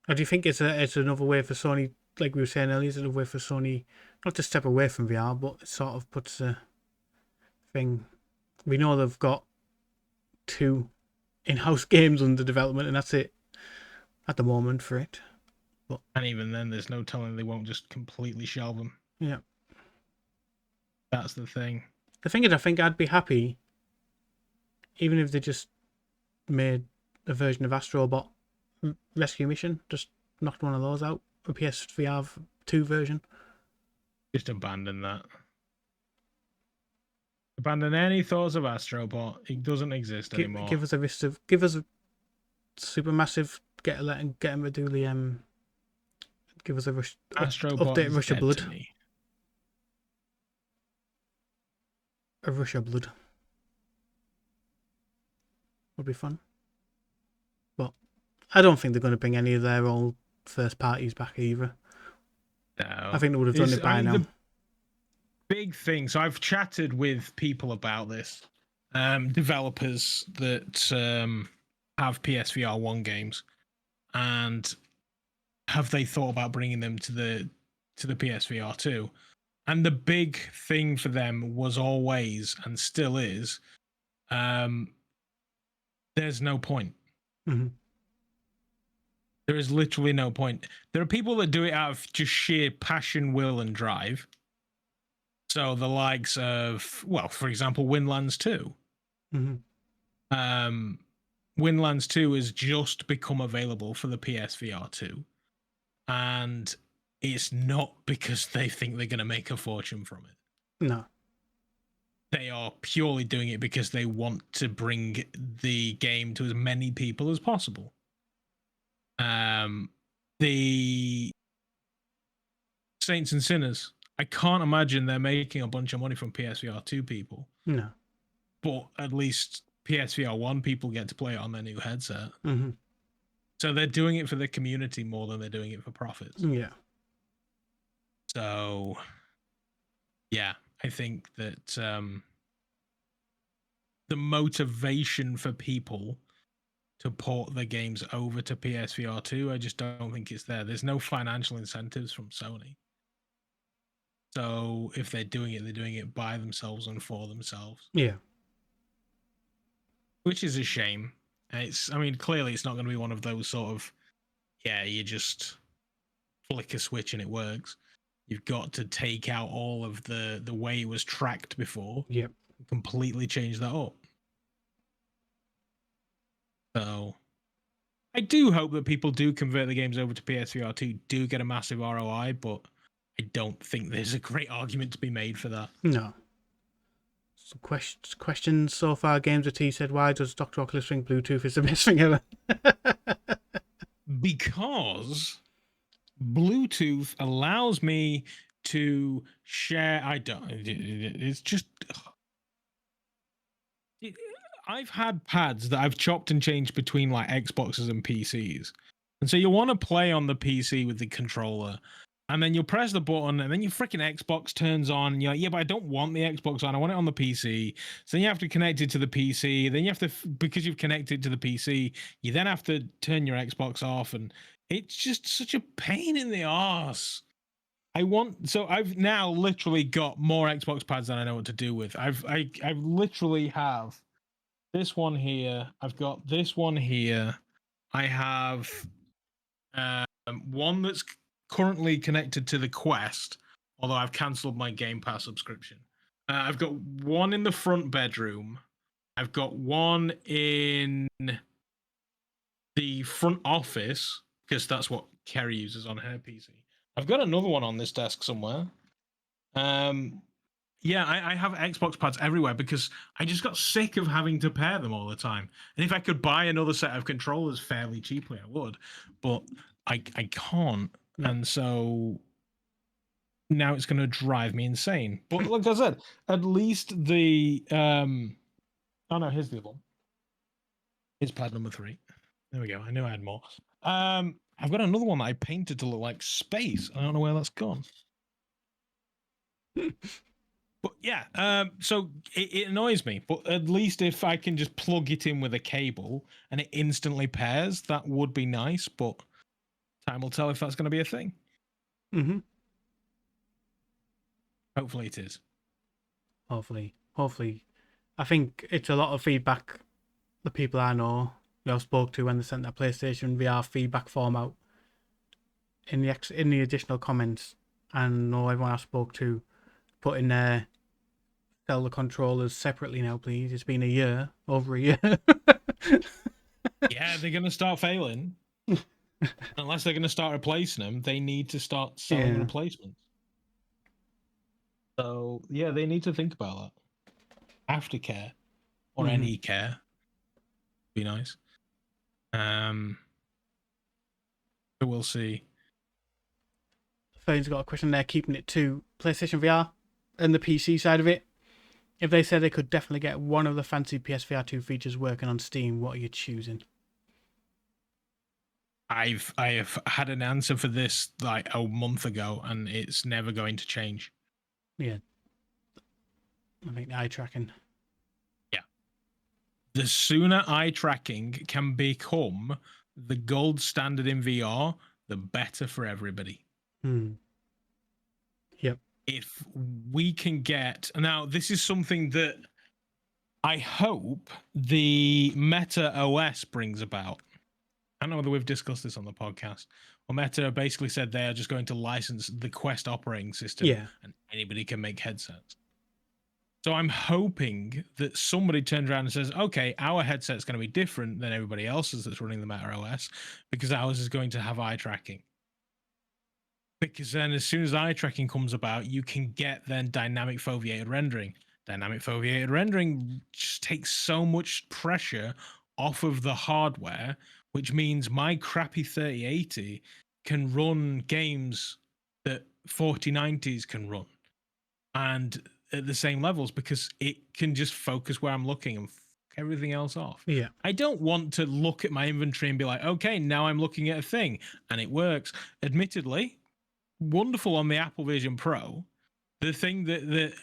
Or do you think it's another way for Sony, like we were saying earlier, is it a way for Sony not to step away from VR, but it sort of puts a thing. We know they've got 2 in-house games under development, and that's it at the moment for it. But and even then, there's no telling they won't just completely shelve them. Yeah, that's the thing. The thing is, I think I'd be happy even if they just made a version of Astrobot Rescue Mission, just knocked one of those out, a PSVR 2 version. Just abandon that. Abandon any thoughts of Astrobot. It doesn't exist anymore. Give us a supermassive get him to do the give us a update Rush of Blood. A Rush of Blood would be fun. But I don't think they're going to bring any of their old first parties back either. No. I think they would have done it by now. The big thing, so I've chatted with people about this, developers that have PSVR 1 games, and have they thought about bringing them to the PSVR 2? And the big thing for them was always, and still is, there's no point. Mm-hmm. There is literally no point. There are people that do it out of just sheer passion, will, and drive. So the likes of, well, for example, Windlands 2. Mm-hmm. Windlands 2 has just become available for the PSVR 2. And it's not because they think they're going to make a fortune from it. No. They are purely doing it because they want to bring the game to as many people as possible. The Saints and Sinners, I can't imagine they're making a bunch of money from PSVR 2 people. No. But at least PSVR 1 people get to play it on their new headset. Mm-hmm. So they're doing it for the community more than they're doing it for profits. Yeah. So, yeah, I think that the motivation for people to port their games over to PSVR 2, I just don't think it's there. There's no financial incentives from Sony. So if they're doing it by themselves and for themselves. Yeah. Which is a shame. Clearly it's not going to be one of those sort of, you just flick a switch and it works. You've got to take out all of the way it was tracked before. Yep. Completely change that up. So I do hope that people do convert the games over to PSVR 2, do get a massive ROI, but I don't think there's a great argument to be made for that. No. Some questions so far. Games of T said, why does Dr. Oculus think Bluetooth is the best thing ever? Because Bluetooth allows me to share. It's just. I've had pads that I've chopped and changed between like Xboxes and PCs. And so you want to play on the PC with the controller. And then you'll press the button, and then your freaking Xbox turns on. And you're like, yeah, but I don't want the Xbox on. I want it on the PC. So then you have to connect it to the PC. Then you have to, because you've connected to the PC, you then have to turn your Xbox off. And it's just such a pain in the arse. I've now literally got more Xbox pads than I know what to do with. I literally have this one here. I've got this one here. I have one that's currently connected to the Quest, although I've cancelled my Game Pass subscription. I've got one in the front bedroom. I've got one in the front office, because that's what Kerry uses on her PC. I've got another one on this desk somewhere. I have Xbox pads everywhere because I just got sick of having to pair them all the time. And if I could buy another set of controllers fairly cheaply, I would. But I can't. No. And so now it's going to drive me insane. But like I said, at least the... Oh, no, here's the other one. Here's pad number 3. There we go. I knew I had more. I've got another one that I painted to look like space. I don't know where that's gone. But yeah, so it annoys me. But at least if I can just plug it in with a cable and it instantly pairs, that would be nice. But time will tell if that's going to be a thing. Mm-hmm. Hopefully it is. Hopefully. I think it's a lot of feedback the people I know spoke to when they sent that PlayStation VR feedback form out in the additional comments, and know everyone I spoke to put in there, sell the controllers separately now, please. It's been over a year. Yeah, they're going to start failing. Unless they're going to start replacing them, they need to start selling replacements. So, yeah, they need to think about that. Aftercare or any care. Be nice. So we'll see. Phone's got a question there, keeping it to PlayStation VR and the PC side of it. If they said they could definitely get one of the fancy PSVR 2 features working on Steam, what are you choosing? I have had an answer for this like a month ago, and it's never going to change. Yeah. I think eye tracking. Yeah. The sooner eye tracking can become the gold standard in VR, the better for everybody. Yep. If we can get... Now, this is something that I hope the Meta OS brings about. I don't know whether we've discussed this on the podcast. Well, Meta basically said they are just going to license the Quest operating system, and anybody can make headsets. So I'm hoping that somebody turns around and says, okay, our headset's going to be different than everybody else's that's running the Meta OS, because ours is going to have eye tracking. Because then as soon as eye tracking comes about, you can get then dynamic foveated rendering. Dynamic foveated rendering just takes so much pressure off of the hardware, which means my crappy 3080 can run games that 4090s can run. And at the same levels, because it can just focus where I'm looking and everything else off. Yeah. I don't want to look at my inventory and be like, okay, now I'm looking at a thing and it works. Admittedly, wonderful on the Apple Vision Pro, The thing that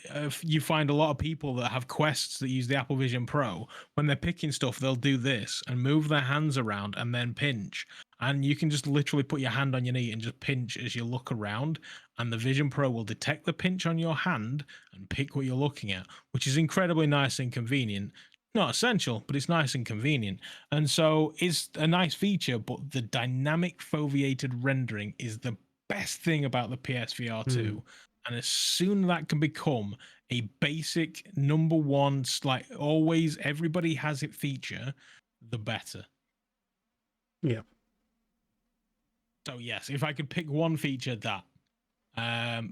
you find a lot of people that have Quests that use the Apple Vision Pro, when they're picking stuff, they'll do this and move their hands around and then pinch. And you can just literally put your hand on your knee and just pinch as you look around. And the Vision Pro will detect the pinch on your hand and pick what you're looking at, which is incredibly nice and convenient. Not essential, but it's nice and convenient. And so it's a nice feature, but the dynamic foveated rendering is the best thing about the PSVR 2. And as soon as that can become a basic number one, like always, everybody has it feature, the better. Yeah. So yes, if I could pick one feature, that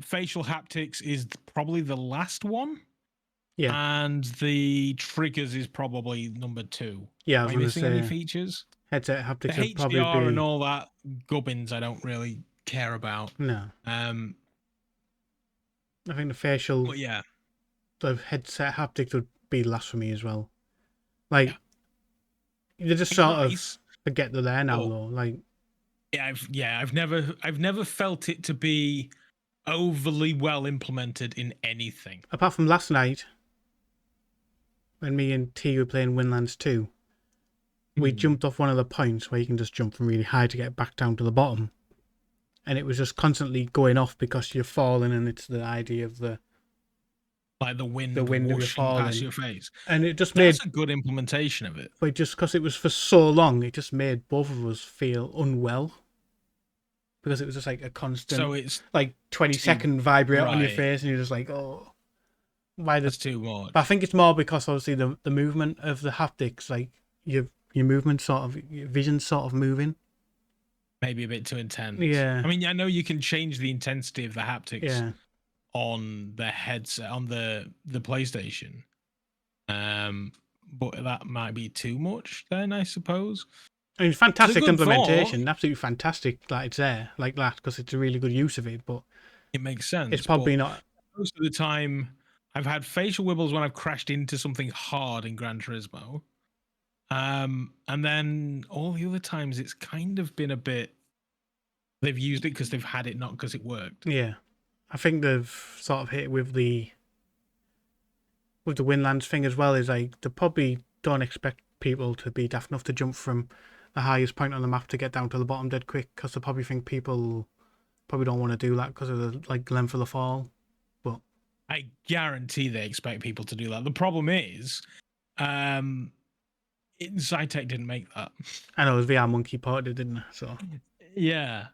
facial haptics is probably the last one. Yeah. And the triggers is probably number 2. Yeah, I Are was you going to missing say any features? headset haptics The would probably HDR be... and all that gubbins I don't really care about. No. I think the facial... But yeah. The headset haptics would be last for me as well. Like, you just sort of forget they're there now, though. Like... I've never felt it to be overly well implemented in anything. Apart from last night, when me and T were playing Windlands 2, we jumped off one of the points where you can just jump from really high to get back down to the bottom. And it was just constantly going off because you're falling, and it's the idea of the... Like the wind whooshing past your face. And it just That's a good implementation of it. But just because it was for so long, it just made both of us feel unwell. Because it was just like a constant, so it's like 20-second vibrate on your face, and you're just like, oh, why? That's too much. But I think it's more because obviously the movement of the haptics, like your movement sort of, your vision sort of moving. Maybe a bit too intense. Yeah. I mean, I know you can change the intensity of the haptics on the headset, on the PlayStation. But that might be too much then, I suppose. I mean, fantastic implementation, absolutely fantastic that it's there like that, because it's a really good use of it, but it makes sense. It's probably not. Most of the time, I've had facial wibbles when I've crashed into something hard in Gran Turismo. And then all the other times, it's kind of been a bit... They've used it because they've had it, not because it worked. Yeah. I think they've sort of hit with the Windlands thing as well, is like they probably don't expect people to be daft enough to jump from the highest point on the map to get down to the bottom dead quick, because they probably think people probably don't want to do that because of the length of the fall. But I guarantee they expect people to do that. The problem is, Zytec didn't make that. I know, it was VR Monkey ported it, didn't it? So yeah.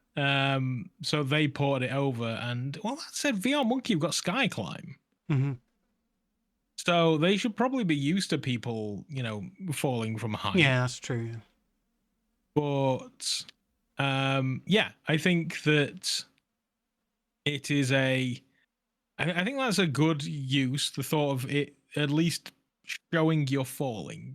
So they ported it over, and well, that said, VR Monkey have got Sky Climb. Mm-hmm. So they should probably be used to people, falling from height. Yeah, that's true. But I think that it is I think that's a good use, the thought of it at least showing you're falling.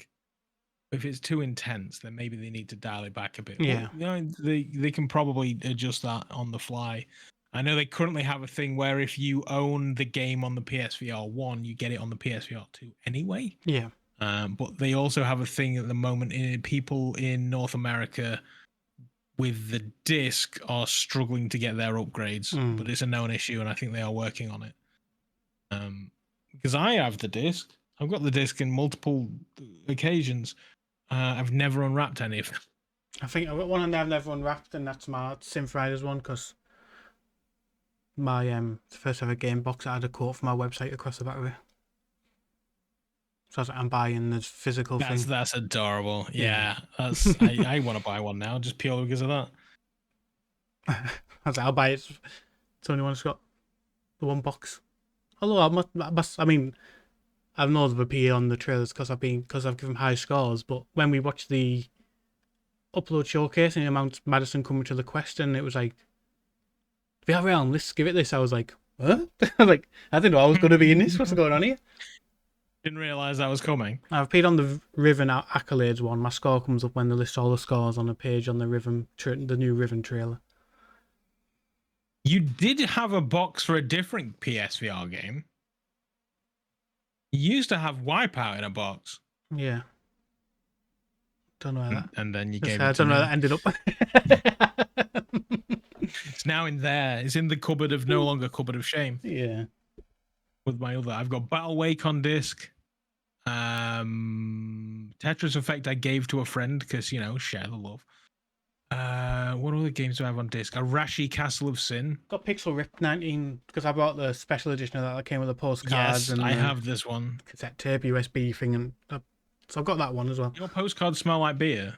If it's too intense, then maybe they need to dial it back a bit. Yeah. But, they can probably adjust that on the fly. I know they currently have a thing where if you own the game on the PSVR 1, you get it on the PSVR 2 anyway. Yeah. But they also have a thing at the moment in people in North America with the disc are struggling to get their upgrades, but it's a known issue, and I think they are working on it. Because I have the disc. I've got the disc in multiple occasions. I've never unwrapped any of them. I think I've got one and I've never unwrapped, and that's my Synth Riders one, because my first ever game box, I had a quote from my website across the back of it. So I was like, I'm buying this physical thing. That's adorable. Yeah. That's I want to buy one now, just purely because of that. I was like, I'll buy it. It's the only one that's got the one box. Although I mean, I've known of a PA on the trailers because I've given high scores, but when we watched the upload showcase and Mount Madison coming to the Quest, and it was like, VR Realm, let's give it this. I was like, what? I didn't know I was going to be in this. What's going on here? Didn't realize that was coming. I've paid on the Riven accolades one. My score comes up when they list all the scores on a page on the Riven, the new Riven trailer. You did have a box for a different PSVR game. You used to have Wipeout in a box. Yeah. Don't know how that. And then you gave I it to don't know me. how that ended up. It's now in there. It's in the cupboard of no longer cupboard of shame. Yeah. with my other. I've got Battle Wake on disc. Tetris Effect I gave to a friend because, you know, share the love. What other games do I have on disc? Arashi Castle of Sin. Got Pixel Rip 19 because I bought the special edition of that came with the postcards. Yes, and I have this one. Cassette tape, USB thing, and so I've got that one as well. Your postcards smell like beer.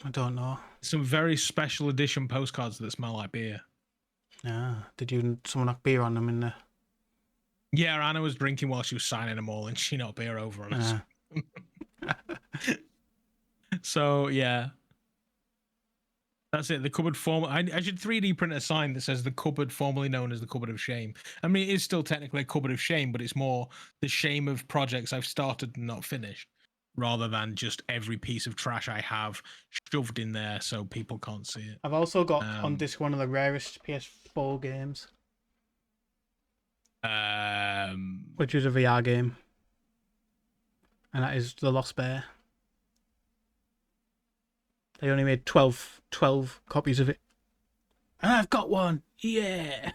I don't know. Some very special edition postcards that smell like beer. Did someone knock beer on them in there? Yeah, Anna was drinking while she was signing them all, and she knocked beer over on us. So yeah, that's it. The cupboard I should 3D print a sign that says the cupboard formerly known as the cupboard of shame. I mean, it is still technically a cupboard of shame, but it's more the shame of projects I've started and not finished, rather than just every piece of trash I have shoved in there so people can't see it. I've also got on disc one of the rarest PS4 games, which is a VR game, and that is The Lost Bear. They only made 12 copies of it, and I've got one. Yeah.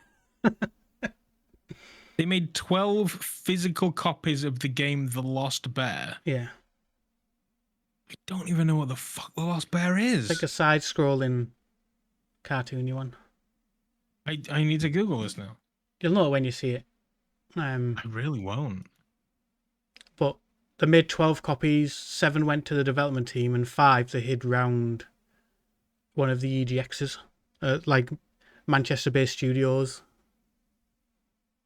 They made 12 physical copies of the game The Lost Bear. Yeah. I don't even know what the fuck The Lost Bear is. It's like a side-scrolling cartoony one. I need to Google this now. You'll know when you see it. I really won't. But they made 12 copies, 7 went to the development team, and 5 they hid round one of the EGXs, like Manchester-based studios.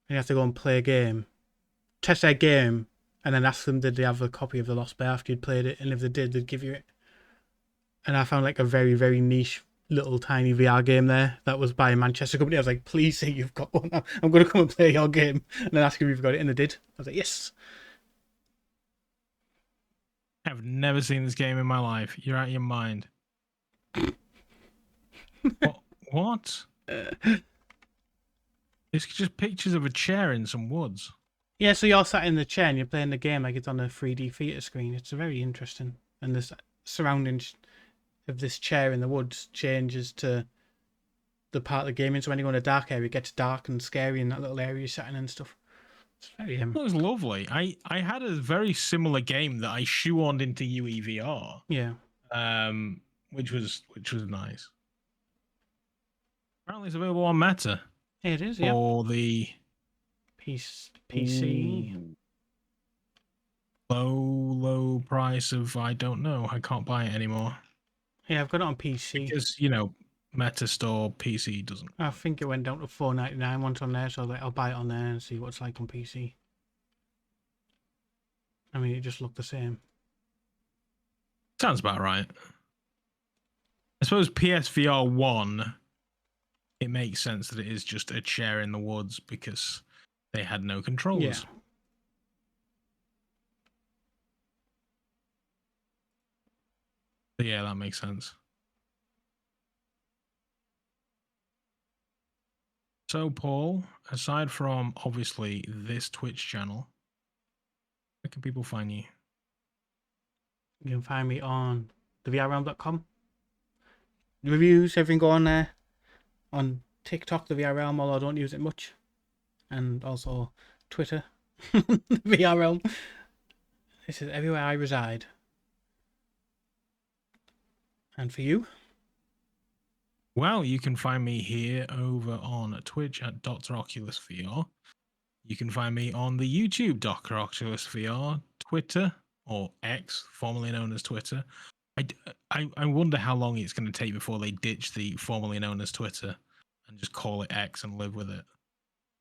And you have to go and play a game, test their game, and then ask them did they have a copy of The Lost Bear after you'd played it, and if they did, they'd give you it. And I found like a very, very niche little tiny VR game there that was by a Manchester company. I was like, please say you've got one. I'm going to come and play your game, and then ask if you've got it, and they did. I was like, yes. I've never seen this game in my life. You're out of your mind. What? It's just pictures of a chair in some woods. Yeah, so you're sat in the chair and you're playing the game like it's on a 3D theatre screen. It's very interesting. And the surroundings of this chair in the woods changes to the part of the game. And so when you go in a dark area, it gets dark and scary in that little area you're sitting and stuff. It's very It was lovely. I had a very similar game that I shoehorned into UEVR. Yeah. Which was nice. Apparently it's available on Meta. It is, yeah. For the PC. Low price of, I don't know. I can't buy it anymore. Yeah, I've got it on PC. Because, you know, Meta Store PC doesn't. I think it went down to $4.99 once on there, so I'll buy it on there and see what it's like on PC. I mean, it just looked the same. Sounds about right. I suppose PSVR 1, it makes sense that it is just a chair in the woods because they had no controllers. Yeah. So yeah, that makes sense. So, Paul, aside from obviously this Twitch channel, where can people find you? You can find me on thevrrealm.com. Reviews, everything go on there. On TikTok, the VR Realm, although I don't use it much. And also Twitter, the VR Realm. This is everywhere I reside. And for you? Well, you can find me here over on Twitch at Dr. Oculus VR. You can find me on the YouTube Dr. Oculus VR, Twitter, or X, formerly known as Twitter. I wonder how long it's going to take before they ditch the formerly known as Twitter and just call it X and live with it.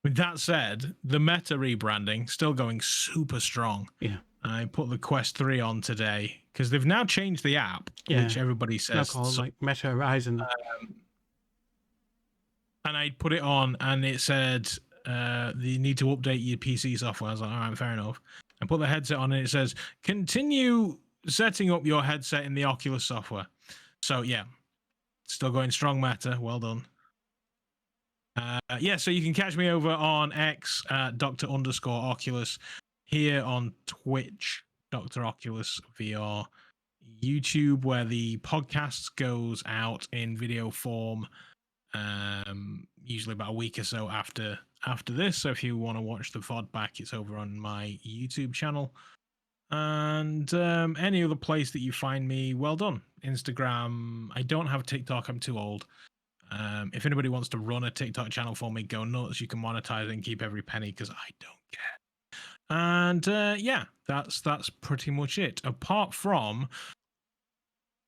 With that said, the Meta rebranding still going super strong. Yeah. I put the Quest 3 on today because they've now changed the app, which everybody says. Now called like Meta Horizon. And I put it on and it said, you need to update your PC software. I was like, all right, fair enough. I put the headset on and it says, continue setting up your headset in the Oculus software. So yeah, still going strong, Meta. Well done. Yeah, so you can catch me over on X at Dr._Oculus, here on Twitch, Dr. Oculus VR, YouTube, where the podcast goes out in video form, usually about a week or so after after this. So if you want to watch the VOD back, it's over on my YouTube channel. And any other place that you find me, well done. Instagram. I don't have TikTok. I'm too old. If anybody wants to run a TikTok channel for me, go nuts. You can monetize it and keep every penny because I don't care. And yeah, that's pretty much it. Apart from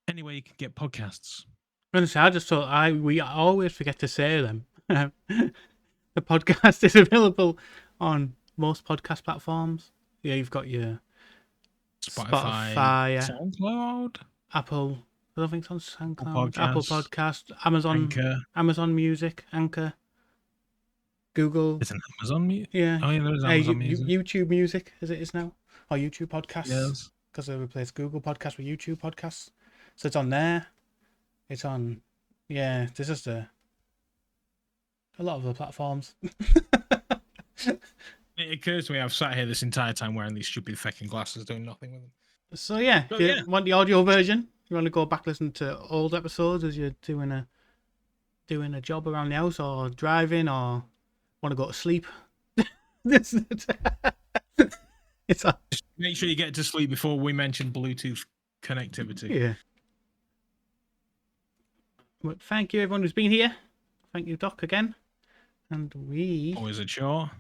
anywhere you can get podcasts. Honestly, I just thought we always forget to say them. The podcast is available on most podcast platforms. Yeah, you've got your Spotify, SoundCloud, Apple. I don't think it's on SoundCloud. Podcasts, Apple Podcast, Amazon, Anchor. Amazon Music, Anchor, Google. It's an Amazon Music. Yeah. Oh yeah, there's Amazon Music. YouTube Music, as it is now, or YouTube Podcasts. Yes. Because they replaced Google Podcasts with YouTube Podcasts, so it's on there. It's on. Yeah, there's just a lot of the platforms. It occurs to me I've sat here this entire time wearing these stupid fucking glasses, doing nothing with them. So yeah, if you want the audio version, you want to go back listen to old episodes as you're doing a job around the house or driving or want to go to sleep. It's on. Just make sure you get to sleep before we mention Bluetooth connectivity. Yeah. But thank you everyone who's been here. Thank you, Doc, again. And we Always a chore.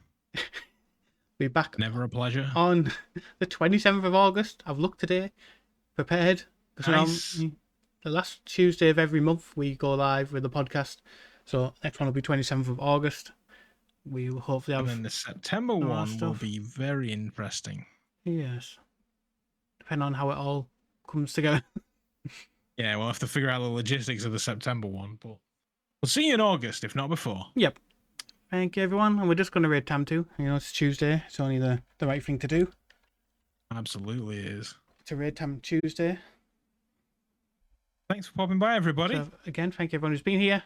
Be back. Never a pleasure. On the 27th of August. I've looked today, prepared. Because Nice. The last Tuesday of every month we go live with the podcast. So next one will be 27th of August. We will hopefully have. And then the September one will be very interesting. Yes. Depending on how it all comes together. Yeah, we'll have to figure out the logistics of the September one, but we'll see you in August, if not before. Yep. Thank you, everyone. And we're just going to raid Tam 2. You know, it's Tuesday. It's only the right thing to do. Absolutely is. To raid Tam Tuesday. Thanks for popping by, everybody. So, again, thank you, everyone who's been here.